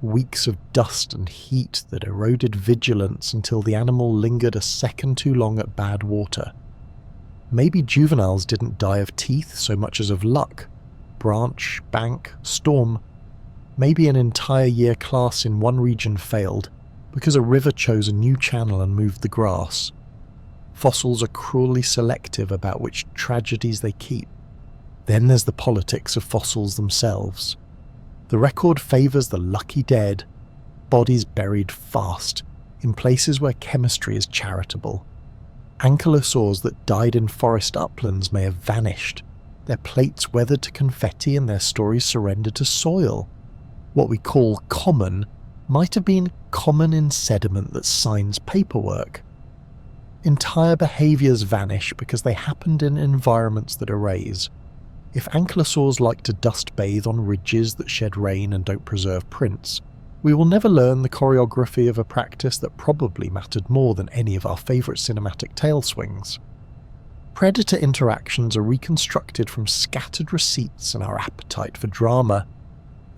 Weeks of dust and heat that eroded vigilance until the animal lingered a second too long at bad water. Maybe juveniles didn't die of teeth so much as of luck. Branch, bank, storm. Maybe an entire year class in one region failed because a river chose a new channel and moved the grass. Fossils are cruelly selective about which tragedies they keep. Then there's the politics of fossils themselves. The record favours the lucky dead, bodies buried fast, in places where chemistry is charitable. Ankylosaurs that died in forest uplands may have vanished, their plates weathered to confetti and their stories surrendered to soil. What we call common might have been common in sediment that signs paperwork. Entire behaviours vanish because they happened in environments that erase. If ankylosaurs like to dust bathe on ridges that shed rain and don't preserve prints, we will never learn the choreography of a practice that probably mattered more than any of our favourite cinematic tail swings. Predator interactions are reconstructed from scattered receipts and our appetite for drama.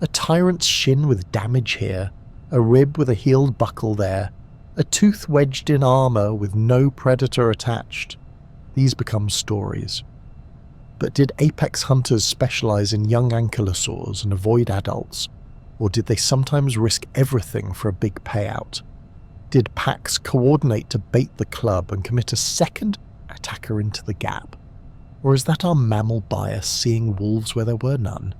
A tyrant's shin with damage here, a rib with a healed buckle there, a tooth wedged in armour with no predator attached. These become stories. But did apex hunters specialise in young ankylosaurs and avoid adults? Or did they sometimes risk everything for a big payout? Did packs coordinate to bait the club and commit a second attacker into the gap? Or is that our mammal bias seeing wolves where there were none?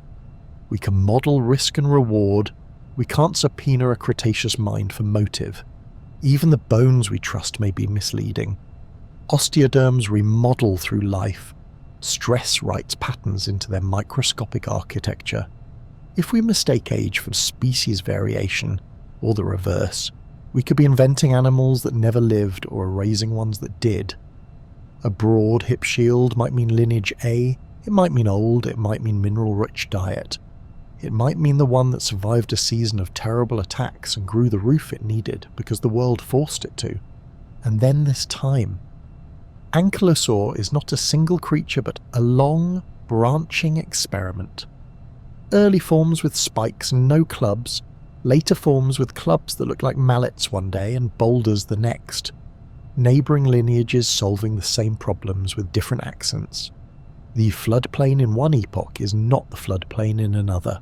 We can model risk and reward, we can't subpoena a Cretaceous mind for motive. Even the bones we trust may be misleading. Osteoderms remodel through life. Stress writes patterns into their microscopic architecture. If we mistake age for species variation, or the reverse, we could be inventing animals that never lived or erasing ones that did. A broad hip shield might mean lineage A, it might mean old, it might mean mineral-rich diet. It might mean the one that survived a season of terrible attacks and grew the roof it needed because the world forced it to. And then this time. Ankylosaur is not a single creature but a long, branching experiment. Early forms with spikes and no clubs, later forms with clubs that look like mallets one day and boulders the next. Neighbouring lineages solving the same problems with different accents. The floodplain in one epoch is not the floodplain in another.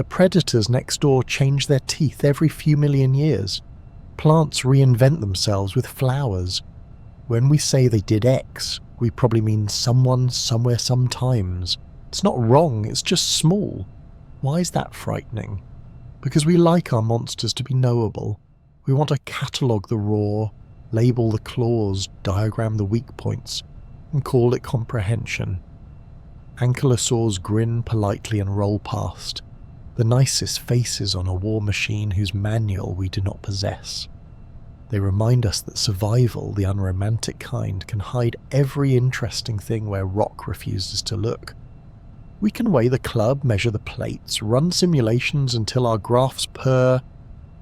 The predators next door change their teeth every few million years. Plants reinvent themselves with flowers. When we say they did X, we probably mean someone, somewhere, sometimes. It's not wrong, it's just small. Why is that frightening? Because we like our monsters to be knowable. We want to catalogue the roar, label the claws, diagram the weak points, and call it comprehension. Ankylosaurs grin politely and roll past, the nicest faces on a war machine whose manual we do not possess. They remind us that survival, the unromantic kind, can hide every interesting thing where rock refuses to look. We can weigh the club, measure the plates, run simulations until our graphs purr,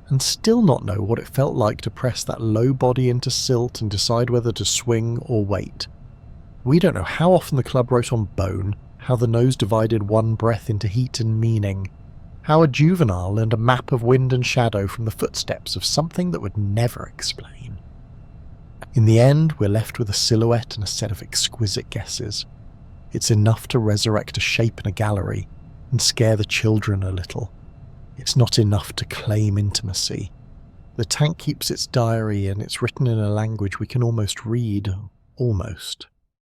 and still not know what it felt like to press that low body into silt and decide whether to swing or wait. We don't know how often the club wrote on bone, how the nose divided one breath into heat and meaning, how a juvenile learned a map of wind and shadow from the footsteps of something that would never explain. In the end, we're left with a silhouette and a set of exquisite guesses. It's enough to resurrect a shape in a gallery and scare the children a little. It's not enough to claim intimacy. The tank keeps its diary and it's written in a language we can almost read. Almost.